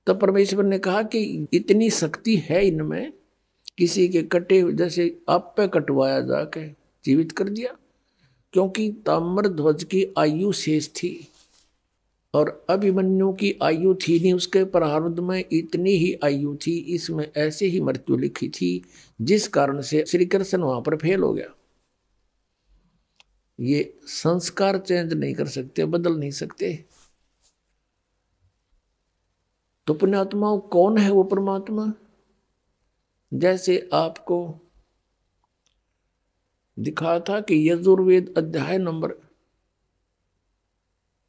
तब परमेश्वर ने कहा कि इतनी शक्ति है इनमें, किसी के कटे जैसे आप पे कटवाया जाके जीवित कर दिया। क्योंकि ताम्रध्वज की आयु शेष थी और अभिमन्यु की आयु थी नहीं, उसके प्रारब्ध में इतनी ही आयु थी, इसमें ऐसे ही मृत्यु लिखी थी, जिस कारण से श्री कृष्ण वहां पर फेल हो गया। ये संस्कार चेंज नहीं कर सकते, बदल नहीं सकते। तो पुण्यात्माओं, कौन है वो परमात्मा? जैसे आपको दिखा था कि यजुर्वेद अध्याय नंबर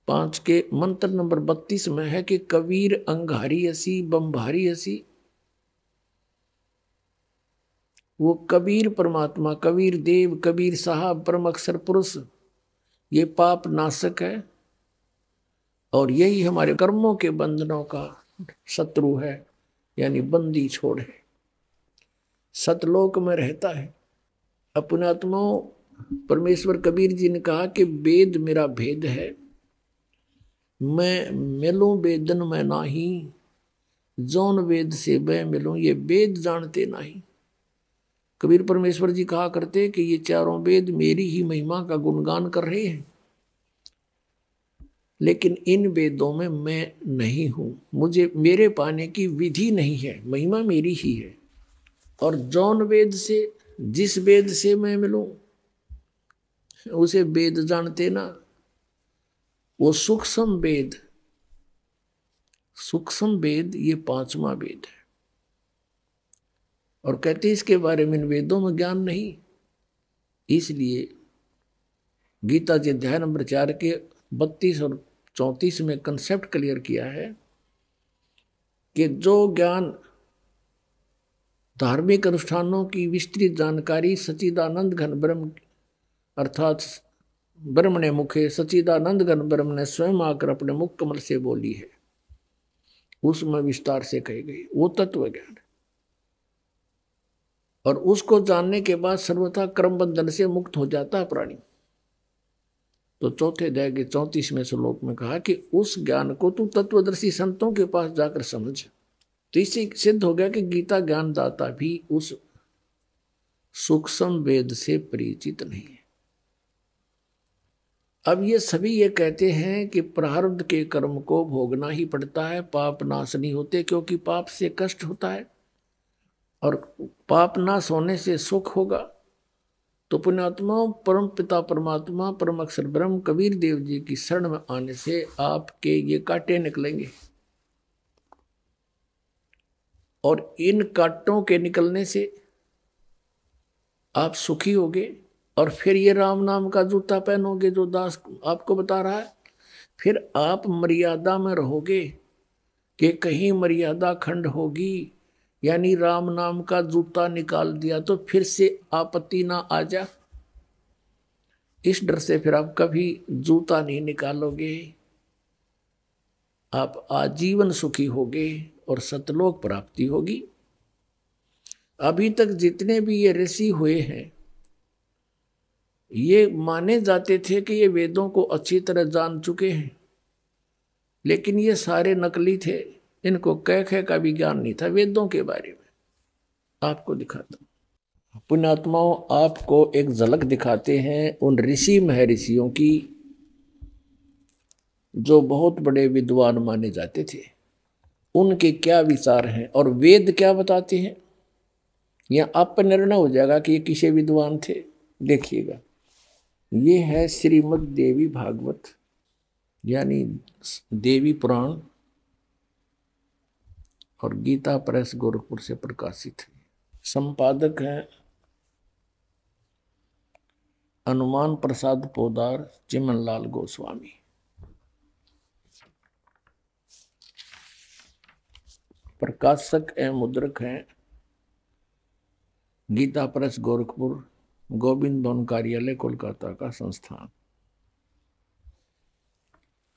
5 के मंत्र नंबर 32 में है कि कबीर अंगारी असी बम्भारी असी। वो कबीर परमात्मा, कबीर देव, कबीर साहब, परम अक्षर पुरुष, ये पाप नाशक है और यही हमारे कर्मों के बंधनों का शत्रु है, यानी बंदी छोड़ है, सतलोक में रहता है। अपने आत्माओं, परमेश्वर कबीर जी ने कहा कि वेद मेरा भेद है, मैं मिलूं वेदन में नाही, जौन वेद से मैं मिलूं ये वेद जानते नहीं। कबीर परमेश्वर जी कहा करते कि ये चारों वेद मेरी ही महिमा का गुणगान कर रहे हैं, लेकिन इन वेदों में मैं नहीं हूं, मुझे मेरे पाने की विधि नहीं है, महिमा मेरी ही है। और जौन वेद से, जिस वेद से मैं मिलूं उसे वेद जानते ना। वो सूक्ष्म वेद, सूक्ष्म वेद ये 5वां वेद है। और कहते इसके बारे में इन वेदों में ज्ञान नहीं। इसलिए गीता जी अध्याय नंबर 4 के 32 और 34 में कंसेप्ट क्लियर किया है कि जो ज्ञान धार्मिक अनुष्ठानों की विस्तृत जानकारी सच्चिदानंद घन ब्रह्म अर्थात ब्रह्म ने मुखे सच्चिदानंद घन ब्रह्म ने स्वयं आकर अपने मुख कमल से बोली है, उसमें विस्तार से कही गई, वो तत्व ज्ञान। और उसको जानने के बाद सर्वथा कर्म बंधन से मुक्त हो जाता है प्राणी। तो चौथे अध्याय के 34वें श्लोक में कहा कि उस ज्ञान को तू तत्वदर्शी संतों के पास जाकर समझ। तो इससे सिद्ध हो गया कि गीता ज्ञानदाता भी उस सूक्ष्म वेद से परिचित नहीं है। अब ये सभी ये कहते हैं कि प्रारब्ध के कर्म को भोगना ही पड़ता है, पाप नाश नहीं होते, क्योंकि पाप से कष्ट होता है और पाप नाश होने से सुख होगा। तो पुण्यात्माओं, परम पिता परमात्मा परम अक्षर ब्रह्म कबीर देव जी की शरण में आने से आपके ये कांटे निकलेंगे और इन कांटों के निकलने से आप सुखी होगे। और फिर ये राम नाम का जूता पहनोगे जो दास आपको बता रहा है। फिर आप मर्यादा में रहोगे कि कहीं मर्यादा खंड होगी, यानी राम नाम का जूता निकाल दिया तो फिर से आपत्ति ना आ जा। इस डर से फिर आप कभी जूता नहीं निकालोगे, आप आजीवन सुखी होगे और सतलोक प्राप्ति होगी। अभी तक जितने भी ये ऋषि हुए हैं, ये माने जाते थे कि ये वेदों को अच्छी तरह जान चुके हैं, लेकिन ये सारे नकली थे, इनको कह का भी ज्ञान नहीं था वेदों के बारे में। आपको दिखाता हूं पुण्यात्माओं, आपको एक झलक दिखाते हैं उन ऋषि महर्षियों की जो बहुत बड़े विद्वान माने जाते थे। उनके क्या विचार हैं और वेद क्या बताते हैं, यह आप पर निर्णय हो जाएगा कि ये किसे विद्वान थे। देखिएगा, ये है श्रीमद् देवी भागवत यानी देवी पुराण और गीता प्रेस गोरखपुर से प्रकाशित है। संपादक हैं हनुमान प्रसाद पोदार, चिमनलाल गोस्वामी। प्रकाशक एवं मुद्रक हैं गीता प्रेस गोरखपुर, गोविंद भवन कार्यालय कोलकाता का संस्थान।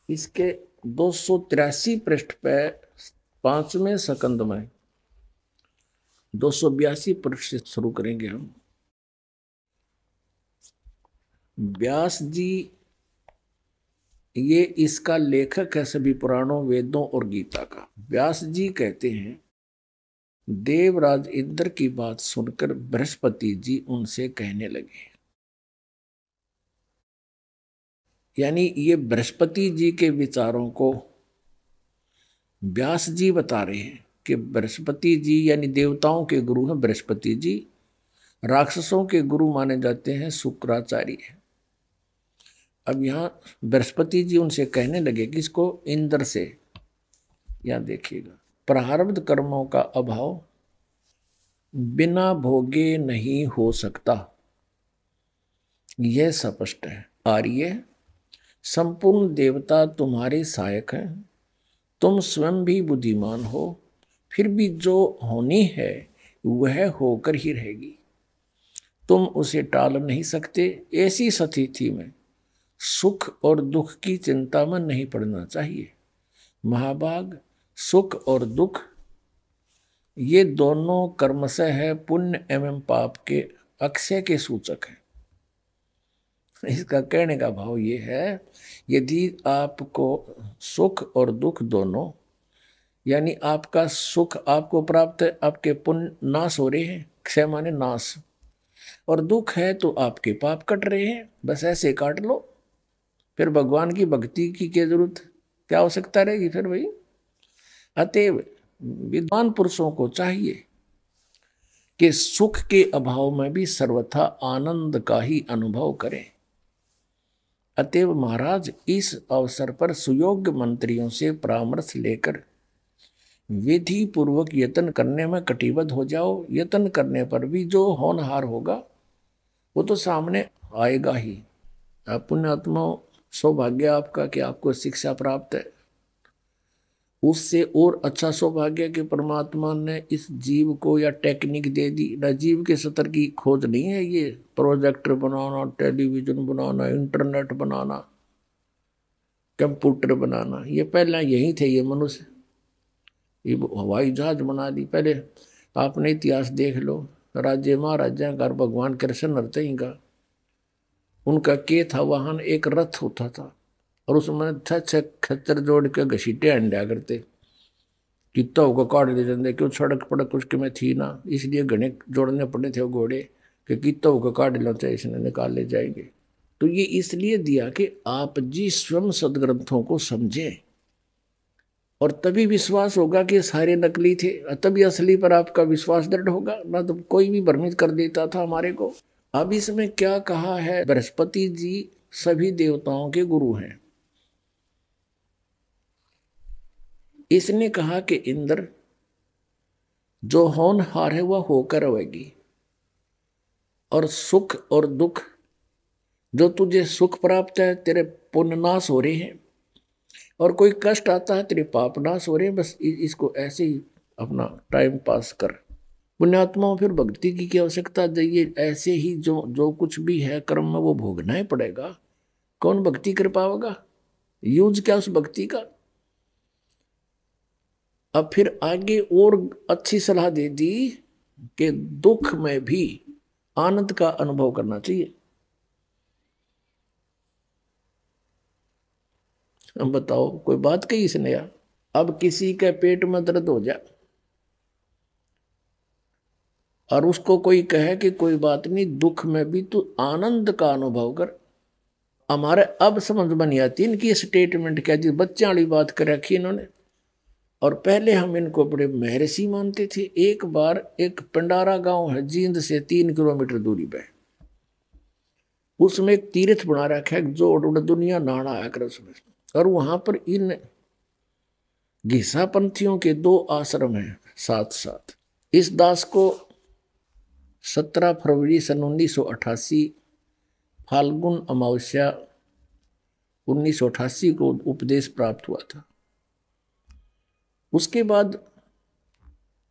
इसके 283 पृष्ठ पे 5वें सकंद में 282 पृष्ठ से शुरू करेंगे हम। व्यास जी ये इसका लेखक है सभी पुराणों, वेदों और गीता का। व्यास जी कहते हैं, देवराज इंद्र की बात सुनकर बृहस्पति जी उनसे कहने लगे, यानी ये बृहस्पति जी के विचारों को व्यास जी बता रहे हैं कि बृहस्पति जी यानी देवताओं के गुरु हैं बृहस्पति जी, राक्षसों के गुरु माने जाते हैं शुक्राचार्य। अब यहाँ बृहस्पति जी उनसे कहने लगे कि इसको इंद्र से, यहाँ देखिएगा, प्रारब्ध कर्मों का अभाव बिना भोगे नहीं हो सकता, यह स्पष्ट है। आर्य, संपूर्ण देवता तुम्हारे सहायक हैं, तुम स्वयं भी बुद्धिमान हो, फिर भी जो होनी है वह होकर ही रहेगी, तुम उसे टाल नहीं सकते। ऐसी स्थिति में सुख और दुख की चिंता में नहीं पड़ना चाहिए। महाभाग, सुख और दुख ये दोनों कर्मशः है पुण्य एवं पाप के अक्षय के सूचक हैं। इसका कहने का भाव ये है, यदि आपको सुख और दुख दोनों, यानी आपका सुख आपको प्राप्त है, आपके पुण्य नाश हो रहे हैं, क्षय माने नाश, और दुख है तो आपके पाप कट रहे हैं, बस ऐसे काट लो, फिर भगवान की भक्ति की क्या जरूरत, क्या आवश्यकता रहेगी फिर भाई। अतएव विद्वान पुरुषों को चाहिए कि सुख के अभाव में भी सर्वथा आनंद का ही अनुभव करें। अतएव महाराज इस अवसर पर सुयोग्य मंत्रियों से परामर्श लेकर विधि पूर्वक यत्न करने में कटिबद्ध हो जाओ। यत्न करने पर भी जो होनहार होगा वो तो सामने आएगा ही। आप पुण्यात्माओं, सौभाग्य आपका कि आपको शिक्षा प्राप्त है, उससे और अच्छा सौभाग्य कि परमात्मा ने इस जीव को या टेक्निक दे दी। न जीव के स्तर की खोज नहीं है ये, प्रोजेक्टर बनाना, टेलीविजन बनाना, इंटरनेट बनाना, कंप्यूटर बनाना, ये पहले यही थे ये मनुष्य। ये हवाई जहाज बना दी। पहले आपने इतिहास देख लो, राज्य महाराजा का भगवान कृष्ण नरतई का, उनका के था वाहन, एक रथ होता था और उसमें छह खच्चर जोड़ के घसीटे अंडा करते, कितना होगा काट दे जाते, क्यों सड़क पड़क उसके में थी ना, इसलिए घने जोड़ने पड़े थे वो घोड़े कि कितना होगा काट लो चाहे इसने निकाल ले जाएंगे। तो ये इसलिए दिया कि आप जी स्वयं सदग्रंथों को समझें और तभी विश्वास होगा कि सारे नकली थे, तभी असली पर आपका विश्वास दृढ़ होगा। ना तो कोई भी भ्रमित कर देता था हमारे को। अब इसमें क्या कहा है, बृहस्पति जी सभी देवताओं के गुरु हैं। इसने कहा कि इंद्र, जो होनहार है वह होकर रहेगी, और सुख और दुख, जो तुझे सुख प्राप्त है तेरे पुण्य नाश हो रहे हैं, और कोई कष्ट आता है तेरे पाप नाश हो रहे हैं। बस इसको ऐसे ही अपना टाइम पास कर। पुण्यात्माओं, फिर भक्ति की क्या आवश्यकता चाहिए, ऐसे ही जो कुछ भी है कर्म में वो भोगना ही पड़ेगा। कौन भक्ति कर पाएगा, यूज क्या उस भक्ति का। अब फिर आगे और अच्छी सलाह दे दी कि दुख में भी आनंद का अनुभव करना चाहिए। अब बताओ, कोई बात कही इसने यार। अब किसी के पेट में दर्द हो जाए और उसको कोई कहे कि कोई बात नहीं, दुख में भी तू आनंद का अनुभव कर। हमारे अब समझ में नहीं आती इनकी स्टेटमेंट क्या जी, बच्चे वाली बात कर रखी इन्होंने। और पहले हम इनको बड़े महर्षि मानते थे। एक बार एक पंडारा गांव है जींद से 3 किलोमीटर दूरी पे, उसमें एक तीर्थ बना रखा है, जो दुनिया नहाना आया कर उसमें। और वहां पर इन घिसा पंथियों के 2 आश्रम हैं साथ साथ। इस दास को 17 फरवरी सन 1988 फाल्गुन अमावस्या 1988 को उपदेश प्राप्त हुआ था। उसके बाद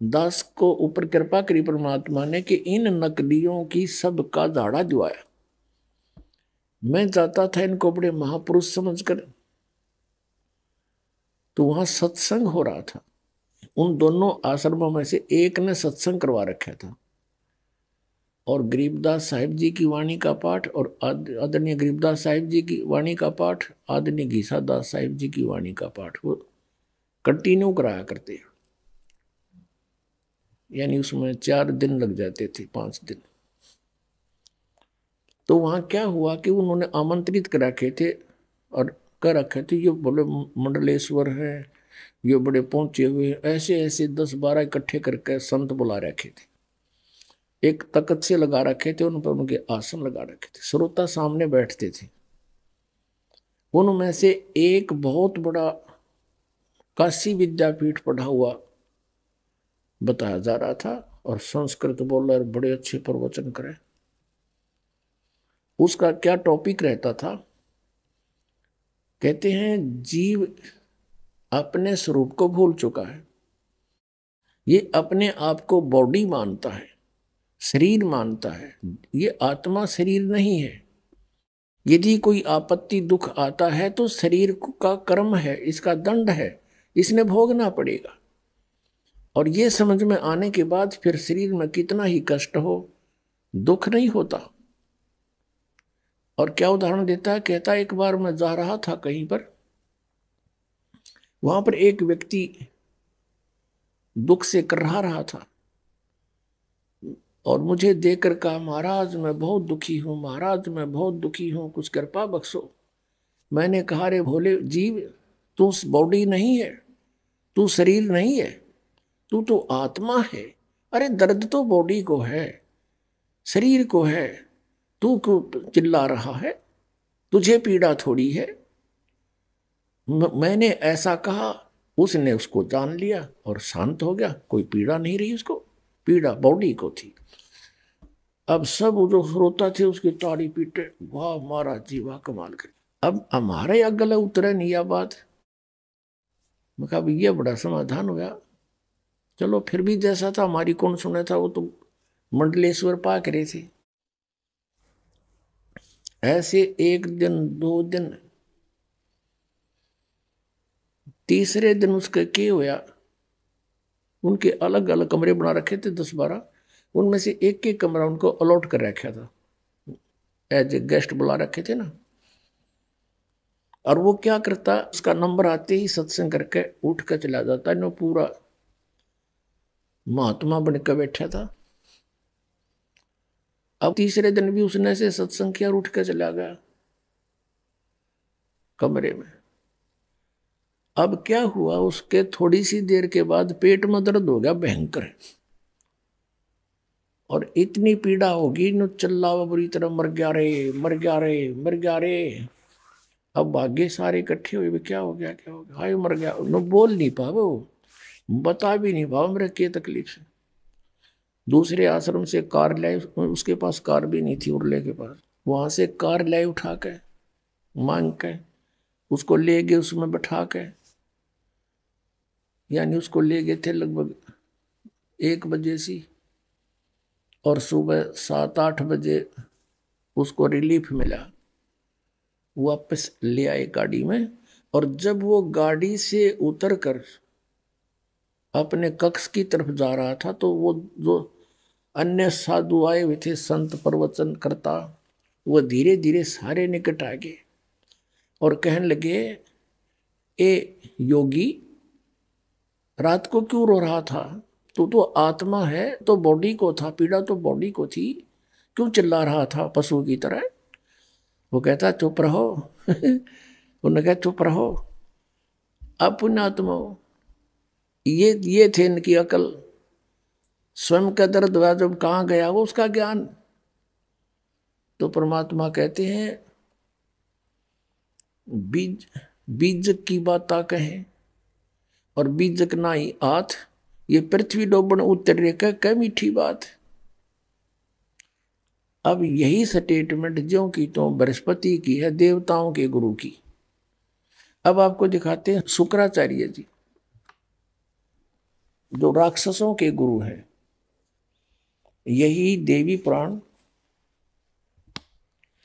दास को ऊपर कृपा करी परमात्मा ने कि इन नकलियों की सबका झाड़ा जुआया। मैं जाता था इनको बड़े महापुरुष समझकर, तो वहां सत्संग हो रहा था। उन दोनों आश्रमों में से एक ने सत्संग करवा रखा था, और गरीबदास साहिब जी की वाणी का पाठ और आदरणीय गरीबदास साहिब जी की वाणी का पाठ, आदरणीय घीसादास साहिब जी की वाणी का पाठ वो कंटिन्यू कराया करते हैं। यानी उसमें 4 दिन लग जाते थे, 5 दिन। तो वहां क्या हुआ कि उन्होंने आमंत्रित कर रखे थे और कर रखे थे, ये बोले मंडलेश्वर है, ये बड़े पहुंचे हुए, ऐसे ऐसे 10-12 इकट्ठे करके संत बुला रखे थे। एक तख्त से लगा रखे थे, उन पर उनके आसन लगा रखे थे, श्रोता सामने बैठते थे। उनमें से एक बहुत बड़ा काशी विद्यापीठ पढ़ा हुआ बताया जा रहा था, और संस्कृत बोलर बड़े अच्छे प्रवचन करे। उसका क्या टॉपिक रहता था, कहते हैं जीव अपने स्वरूप को भूल चुका है, ये अपने आप को बॉडी मानता है, शरीर मानता है, ये आत्मा शरीर नहीं है। यदि कोई आपत्ति दुख आता है तो शरीर का कर्म है, इसका दंड है, इसने भोगना पड़ेगा। और ये समझ में आने के बाद फिर शरीर में कितना ही कष्ट हो, दुख नहीं होता। और क्या उदाहरण देता है, कहता है एक बार मैं जा रहा था कहीं पर, वहां पर एक व्यक्ति दुख से कर रहा था, और मुझे देखकर कहा, महाराज मैं बहुत दुखी हूं, महाराज मैं बहुत दुखी हूं, कुछ कृपा बख्शो। मैंने कहा, रे भोले जीव, तू बॉडी नहीं है, तू शरीर नहीं है, तू तो आत्मा है। अरे दर्द तो बॉडी को है, शरीर को है, तू क्यों चिल्ला रहा है, तुझे पीड़ा थोड़ी है। मैंने ऐसा कहा, उसने उसको जान लिया और शांत हो गया, कोई पीड़ा नहीं रही उसको, पीड़ा बॉडी को थी। अब सब जो श्रोता थे उसकी ताड़ी पीटे, वाह महाराज जी वाह, कमाल कर। अब हमारे या गले उतरे नहीं यह बात। मैं कहा ये बड़ा समाधान हो गया। चलो फिर भी जैसा था, हमारी कौन सुने था, वो तो मंडलेश्वर पाक रहे थे। ऐसे 1 दिन 2 दिन, तीसरे दिन उसके क्या हुआ, उनके अलग अलग कमरे बना रखे थे 10-12, उनमें से एक एक कमरा उनको अलॉट कर रखा था, एज ए गेस्ट बुला रखे थे ना। और वो क्या करता, उसका नंबर आते ही सत्संग करके उठ कर चला जाता, नो पूरा महात्मा बनकर बैठा था। अब तीसरे दिन भी उसने से सत्संग किया और उठ कर चला गया कमरे में। अब क्या हुआ, उसके थोड़ी सी देर के बाद पेट में दर्द हो गया भयंकर, और इतनी पीड़ा होगी न, चिल्ला बुरी तरह, मर गया रे, मर गया रे, मर गया रे। अब भाग्य सारे इकट्ठे हुए, क्या हो गया, क्या हो गया, हाय मर गया। न बोल नहीं पावे, वो बता भी नहीं पावा मेरे क्या तकलीफ से। दूसरे आश्रम से कार लाए, उसके पास कार भी नहीं थी उर्ले के पास, वहां से कार लाए उठा के मांग के, उसको ले गए, उसमें बैठा के, यानी उसको ले गए थे लगभग 1 बजे सी, और सुबह 7-8 बजे उसको रिलीफ मिला, वापस ले आए गाड़ी में। और जब वो गाड़ी से उतरकर अपने कक्ष की तरफ जा रहा था, तो वो जो अन्य साधु आए हुए थे, संत प्रवचन करता, वो धीरे धीरे सारे निकट आ गए और कहने लगे, ए योगी, रात को क्यों रो रहा था, तू तो आत्मा है, तो बॉडी को था, पीड़ा तो बॉडी को थी, क्यों चिल्ला रहा था पशु की तरह। वो कहता चुप रहो उन्होंने कहा चुप रहो, अब पुण्यात्मा, ये थे इनकी अकल। स्वयं का दर्द हुआ जब कहाँ गया वो उसका ज्ञान। तो परमात्मा कहते हैं, बीज बीजक की बात कहें और बीजक ना ही आथ, ये पृथ्वी डोबन उत्तर रेखा क्या मीठी बात। अब यही स्टेटमेंट ज्यों की तो बृहस्पति की है, देवताओं के गुरु की। अब आपको दिखाते हैं शुक्राचार्य जी, जो राक्षसों के गुरु हैं। यही देवी पुराण,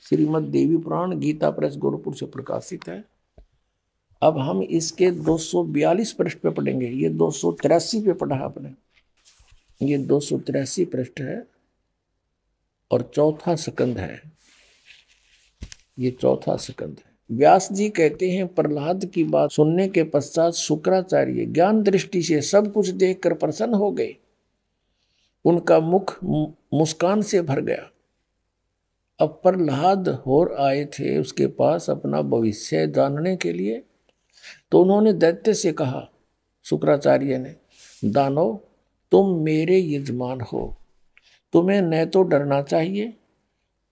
श्रीमद देवी पुराण गीता प्रेस गोरखपुर से प्रकाशित है। अब हम इसके 242 पृष्ठ पे पढ़ेंगे। ये 283 पे पढ़ा आपने, ये 283 पृष्ठ है और चौथा स्कंद है, ये चौथा स्कंद है। व्यास जी कहते हैं, प्रहलाद की बात सुनने के पश्चात शुक्राचार्य ज्ञान दृष्टि से सब कुछ देखकर प्रसन्न हो गए। उनका मुख मुस्कान से भर गया। अब प्रहलाद और आए थे उसके पास अपना भविष्य जानने के लिए। तो उन्होंने दैत्य से कहा, शुक्राचार्य ने, दानव तुम मेरे यजमान हो, तुम्हें न तो डरना चाहिए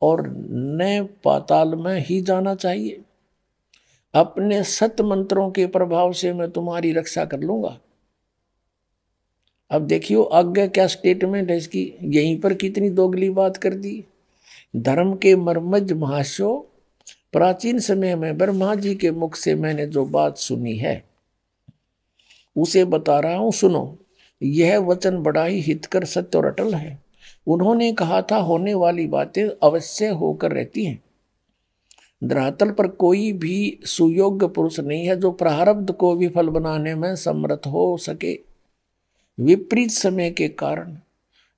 और न पाताल में ही जाना चाहिए। अपने सत मंत्रों के प्रभाव से मैं तुम्हारी रक्षा कर लूंगा। अब देखियो आगे क्या स्टेटमेंट है इसकी, यहीं पर कितनी दोगली बात कर दी। धर्म के मर्मज महाशो, प्राचीन समय में ब्रह्मा जी के मुख से मैंने जो बात सुनी है उसे बता रहा हूं, सुनो। यह वचन बड़ा ही हितकर सत्य और अटल है। उन्होंने कहा था, होने वाली बातें अवश्य होकर रहती हैं। धरातल पर कोई भी सुयोग्य पुरुष नहीं है जो प्रारब्ध को विफल बनाने में समर्थ हो सके। विपरीत समय के कारण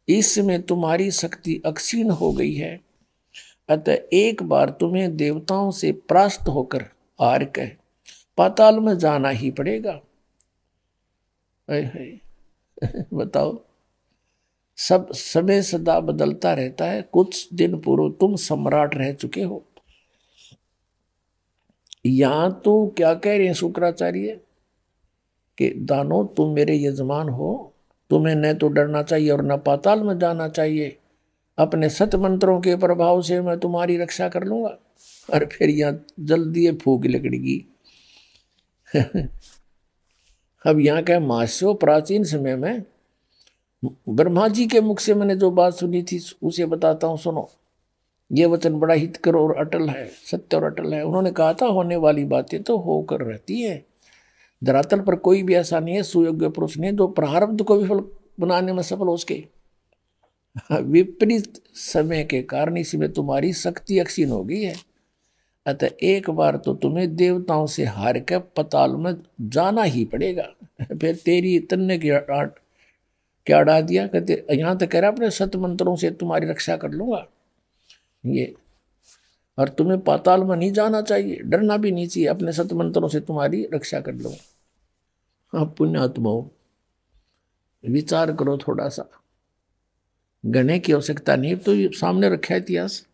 इस समय तुम्हारी शक्ति अक्षीण हो गई है, अतः एक बार तुम्हें देवताओं से परास्त होकर हार कर पाताल में जाना ही पड़ेगा। बताओ, सब समय सदा बदलता रहता है। कुछ दिन पूर्व तुम सम्राट रह चुके हो। यहां तो क्या कह रहे हैं शुक्राचार्य कि दानो तुम मेरे यजमान हो, तुम्हें न तो डरना चाहिए और न पाताल में जाना चाहिए। अपने सत मंत्रों के प्रभाव से मैं तुम्हारी रक्षा कर लूंगा। और फिर यहां जल्दी फूक लगड़ेगी। अब यहाँ क्या, मास्यो प्राचीन समय में ब्रह्मा जी के मुख से मैंने जो बात सुनी थी उसे बताता हूँ, सुनो। ये वचन बड़ा हितकर और अटल है, सत्य और अटल है। उन्होंने कहा था, होने वाली बातें तो होकर रहती है। धरातल पर कोई भी ऐसा नहीं है सुयोग्य पुरुष ने जो प्रारब्ध को विफल बनाने में सफल हो सके। विपरीत समय के कारण इसमें तुम्हारी शक्ति अक्षीण हो गई है, अतः एक बार तो तुम्हें देवताओं से हार कर पताल में जाना ही पड़ेगा। फिर तेरी तन्ने की क्या अड़ा दिया, कहते यहाँ तक कह रहा अपने सत मंत्रों से तुम्हारी रक्षा कर लूंगा ये, और तुम्हें पाताल में नहीं जाना चाहिए, डरना भी नहीं चाहिए, अपने सत मंत्रों से तुम्हारी रक्षा कर लूंगा। हाँ पुण्यात्माओं, विचार करो थोड़ा सा, गणे की आवश्यकता नहीं, तो ये सामने रखा है इतिहास।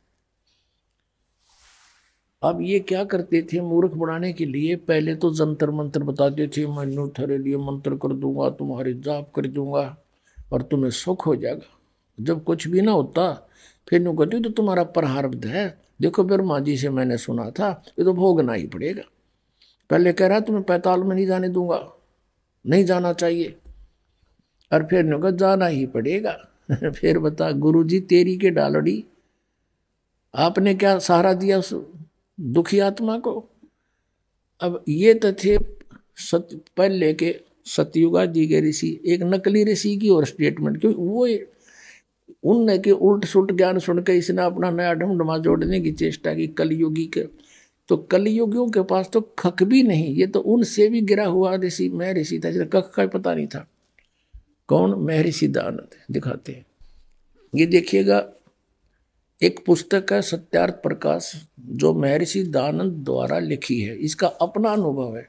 अब ये क्या करते थे मूर्ख बनाने के लिए, पहले तो जंतर मंत्र बताते थे, मैं तेरे लिए मंत्र कर दूंगा, तुम्हारे जाप कर दूंगा और तुम्हें सुख हो जाएगा। जब कुछ भी ना होता फिर यूँ कहती तो तुम्हारा प्रारब्ध है, देखो ब्रह्मा जी से मैंने सुना था, ये तो भोगना ही पड़ेगा। पहले कह रहा तुम्हें पैताल में नहीं जाने दूंगा, नहीं जाना चाहिए, और फिर यूँ कहा जाना ही पड़ेगा। फिर बता गुरुजी तेरी के डालड़ी, आपने क्या सहारा दिया उस दुखी आत्मा को। अब ये तो थे पहले के सतयुगा जी के ऋषि, एक नकली ऋषि की और स्टेटमेंट, क्योंकि वो उनने के उल्ट सुल्ट ज्ञान सुन के इसने अपना नया ढमढमा जोड़ने की चेष्टा की कलयुगी के। तो कलयुगियों के पास तो खक भी नहीं, ये तो उनसे भी गिरा हुआ ऋषि महर्षि था, जिसे कख का पता नहीं था। कौन? महर्षि दानंद दिखाते हैं। ये देखिएगा, एक पुस्तक है सत्यार्थ प्रकाश, जो महर्षि दानंद द्वारा लिखी है, इसका अपना अनुभव है।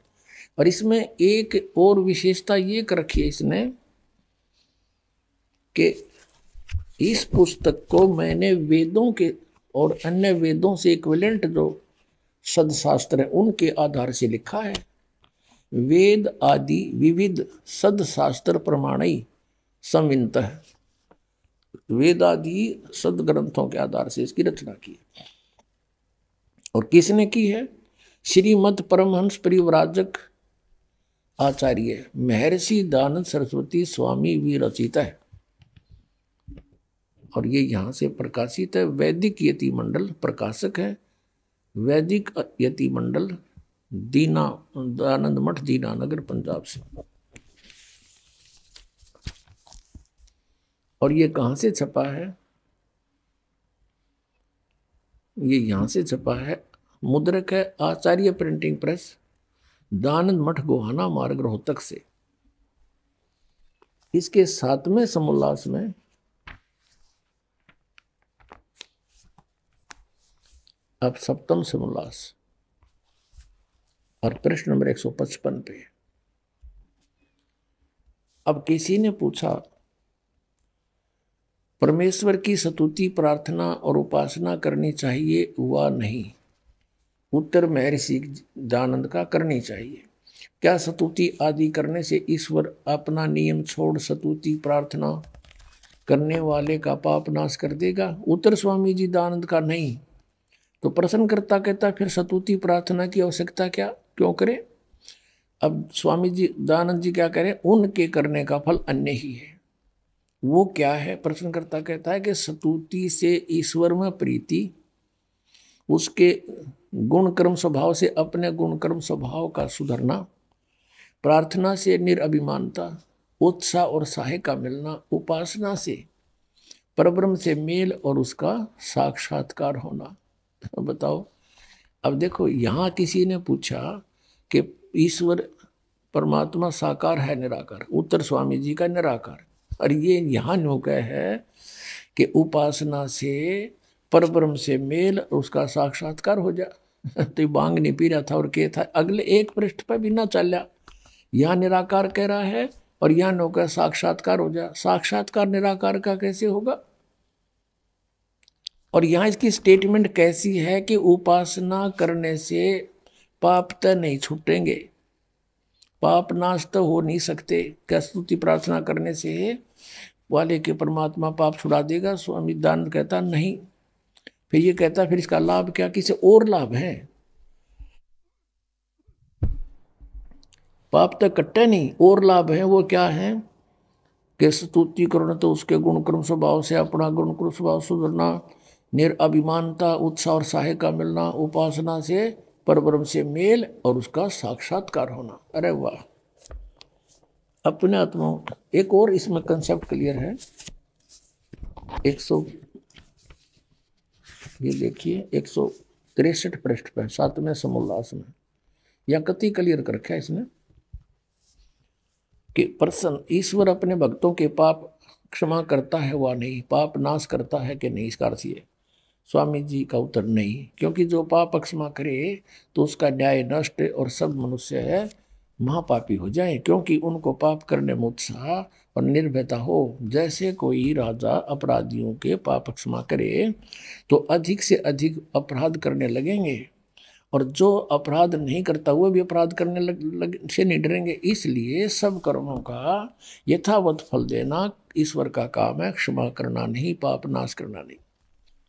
और इसमें एक और विशेषता ये कर रखी है इसने कि इस पुस्तक को मैंने वेदों के और अन्य वेदों से इक्विवेलेंट जो सदशास्त्र है उनके आधार से लिखा है। वेद आदि विविध सदशास्त्र प्रमाणई संविन्तः, वेद आदि सदग्रंथों के आधार से इसकी रचना की। और किसने की है? श्रीमद परमहंस परिव्राजक आचार्य महर्षि दयानंद सरस्वती स्वामी विरचित है। और ये यहाँ से प्रकाशित है। वैदिक यति मंडल प्रकाशक है, वैदिक यति मंडल, दयानंद मठ, दीनानगर, पंजाब से। और ये कहाँ से छपा है? ये यहाँ से छपा है, मुद्रक है आचार्य प्रिंटिंग प्रेस, दानंद मठ गोहाना मार्ग रोहतक से। इसके 7वें समोल्लास में अब 7वां समोल्लास और प्रश्न नंबर 155 पे। अब किसी ने पूछा, परमेश्वर की स्तुति प्रार्थना और उपासना करनी चाहिए व नहीं? उत्तर महर्षि दयानंद का करनी चाहिए। क्या स्तुति आदि करने से ईश्वर अपना नियम छोड़ स्तुति प्रार्थना करने वाले का पाप नाश कर देगा? उत्तर स्वामी जी दयानंद का नहीं। तो प्रश्नकर्ता कहता फिर स्तुति प्रार्थना की आवश्यकता क्या, क्यों करें? अब स्वामी जी दयानंद जी क्या करें, उनके करने का फल अन्य ही है। वो क्या है? प्रश्नकर्ता कहता है कि स्तुति से ईश्वर में प्रीति, उसके गुण कर्म स्वभाव से अपने गुण कर्म स्वभाव का सुधरना, प्रार्थना से निरअभिमानता, उत्साह और सहाय का मिलना, उपासना से परब्रह्म से मेल और उसका साक्षात्कार होना। बताओ, अब देखो यहां किसी ने पूछा कि ईश्वर परमात्मा साकार है निराकार? उत्तर स्वामी जी का निराकार। और ये यहाँ न्योक है कि उपासना से परब्रह्म से मेल उसका साक्षात्कार हो जा। तो बांग नहीं पी रहा था और क्या था, अगले एक पृष्ठ पर भी ना चला। यहाँ निराकार कह रहा है और यहाँ न्योक साक्षात्कार हो जा। साक्षात्कार निराकार का कैसे होगा? और यहाँ इसकी स्टेटमेंट कैसी है कि उपासना करने से पाप तो नहीं छूटेंगे, पाप नाश तो हो नहीं सकते। क्या स्तुति प्रार्थना करने से वाले के परमात्मा पाप छुड़ा देगा? स्वामी दयानंद कहता नहीं। फिर ये कहता फिर इसका लाभ क्या, किसी और लाभ है? पाप तो कट्टे नहीं, और लाभ है। वो क्या है कि स्तुति करना तो उसके गुण कर्म स्वभाव से अपना गुण कर्म स्वभाव सुधरना, निरअभिमानता, उत्साह और सहाय का मिलना, उपासना से परब्रह्म से मेल और उसका साक्षात्कार होना। अरे वाह, अपने आत्मा। एक और इसमें कंसेप्ट क्लियर है। 100 ये देखिए 163 पृष्ठ पर 7वें समोल्लास में या कति क्लियर कर रखा है इसने कि प्रसन्न ईश्वर अपने भक्तों के पाप क्षमा करता है वा नहीं, पाप नाश करता है कि नहीं? इसका अर्थ ये स्वामी जी का उत्तर नहीं, क्योंकि जो पाप क्षमा करे तो उसका न्याय नष्ट और सब मनुष्य है महापापी हो जाए, क्योंकि उनको पाप करने में उत्साह और निर्भयता हो। जैसे कोई राजा अपराधियों के पाप क्षमा करे तो अधिक से अधिक अपराध करने लगेंगे, और जो अपराध नहीं करता वो भी अपराध करने से नहीं डरेंगे। इसलिए सब कर्मों का यथावत फल देना ईश्वर का काम है, क्षमा करना नहीं, पाप नाश करना नहीं।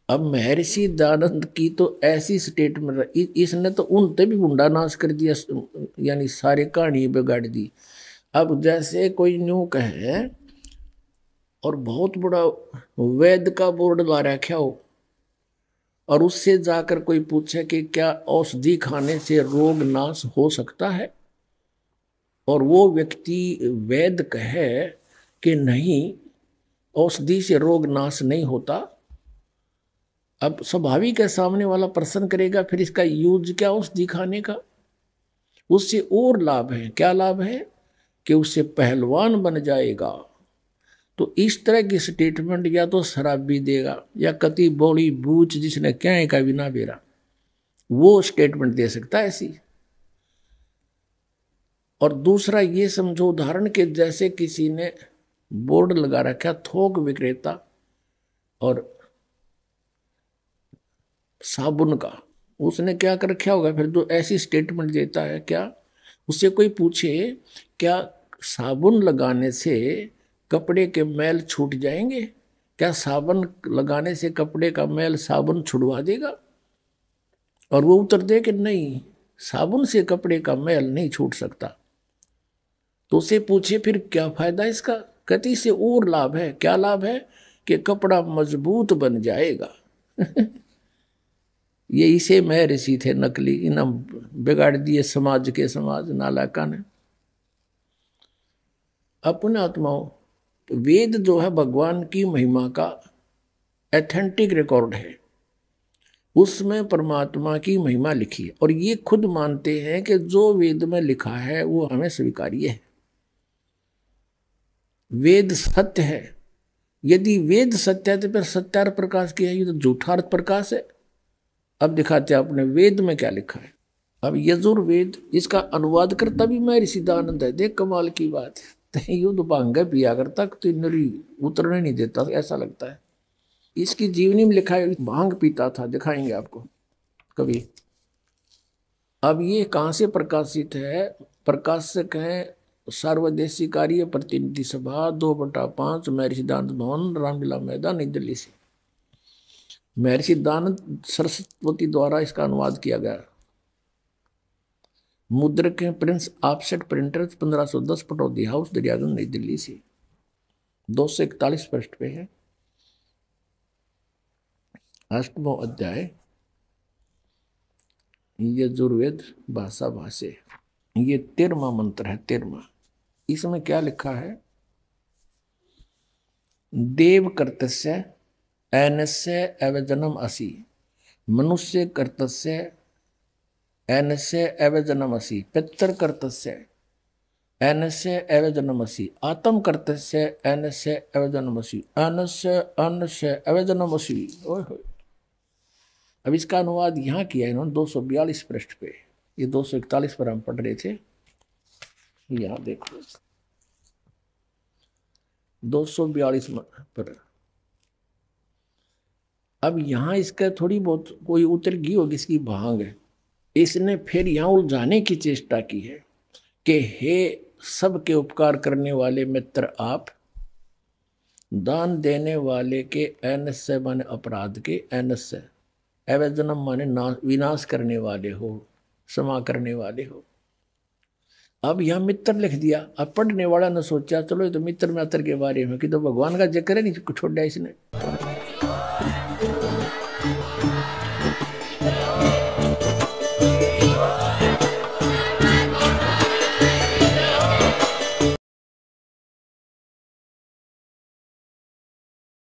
अब महर्षि दयानंद की तो ऐसी स्टेटमेंट, इसने तो उनते भी गुंडा नाश कर दिया, यानी सारे कहानी बिगाड़ दी। अब जैसे कोई न्यू कहे और बहुत बड़ा वैद का बोर्ड ला रखा हो और उससे जाकर कोई पूछे कि क्या औषधि खाने से रोग नाश हो सकता है, और वो व्यक्ति वैद कहे कि नहीं, औषधि से रोग नाश नहीं होता। अब स्वाभाविक है सामने वाला प्रश्न करेगा फिर इसका यूज क्या औषधि खाने का? उससे और लाभ है। क्या लाभ है? कि उससे पहलवान बन जाएगा। तो इस तरह की स्टेटमेंट या तो शराब भी देगा या कति बोली बूझ जिसने क्या का भी ना बेरा, वो स्टेटमेंट दे सकता है ऐसी। और दूसरा ये समझो, उदाहरण के जैसे किसी ने बोर्ड लगा रखा थोक विक्रेता और साबुन का, उसने क्या कर रखा होगा फिर तो ऐसी स्टेटमेंट देता है। क्या उससे कोई पूछे क्या साबुन लगाने से कपड़े के मैल छूट जाएंगे? क्या साबुन लगाने से कपड़े का मैल साबुन छुड़वा देगा? और वो उत्तर दे कि नहीं, साबुन से कपड़े का मैल नहीं छूट सकता। तो उसे पूछे फिर क्या फायदा इसका? कहती से और लाभ है। क्या लाभ है? कि कपड़ा मजबूत बन जाएगा। ये इसे महर्षि थे नकली, इन बिगाड़ दिए समाज के समाज नालायका ने। अपने आत्माओं, वेद जो है भगवान की महिमा का एथेंटिक रिकॉर्ड है। उसमें परमात्मा की महिमा लिखी है और ये खुद मानते हैं कि जो वेद में लिखा है वो हमें स्वीकार्य है। वेद सत्य है। यदि वेद सत्य है तो फिर सत्यार्थ प्रकाश क्या है? ये तो झूठार्थ प्रकाश है। अब दिखाते हैं आपने वेद में क्या लिखा है। अब यजुर्वेद, इसका अनुवाद करता भी महर्षि सिद्धानंद है। देख कमाल की बात है। युद्ध भांग पिया करता तो नरी उतरने नहीं देता, ऐसा लगता है। इसकी जीवनी में लिखा है भांग पीता था, दिखाएंगे आपको कभी। अब ये कहाँ से प्रकाशित है? प्रकाशक है सर्वदेशी कार्य प्रतिनिधि सभा 2/5 महर्षि सिद्धानंद भवन, रामलीला मैदान, नई दिल्ली से। महर्षि सिद्धानंद सरस्वती द्वारा इसका अनुवाद किया गया। मुद्रक हैं Prince offset printers 1510 Pataudi house Daryaganj नई दिल्ली से। 241 पृष्ठ पे है। 8वां अध्याय यजुर्वेद भाषा भाष्य। ये 13वां मंत्र है। 13वां, इसमें क्या लिखा है? देव कर्तस्य ऐनस्य एवजनम असि, मनुष्य कर्तस्य ऐनस्य एवजनमसि, पितर कर्तस्य ऐनस्य एवजनमसि, आत्म कर्तस्य ऐनस्य एवजनमसि, अनस्य अन्नस्य एवजनमसि। ओए होए। अब इसका अनुवाद यहाँ किया है इन्होंने 242 पृष्ठ पे। ये 241 पर हम पढ़ रहे थे। यहाँ देखो 242 पर। अब यहाँ इसका थोड़ी बहुत कोई उतर गई होगी इसकी भांग है। इसने फिर यहाँ उलझाने की चेष्टा की है कि हे सबके उपकार करने वाले मित्र आप, दान देने वाले के ऐनस्य माने अपराध के, ऐनस्य एवजनम माने विनाश करने वाले हो, क्षमा करने वाले हो। अब यहाँ मित्र लिख दिया। अब पढ़ने वाला ने सोचा चलो ये तो मित्र मित्र के बारे में कि तो भगवान का जिक्र है नहीं छोड़ा इसने।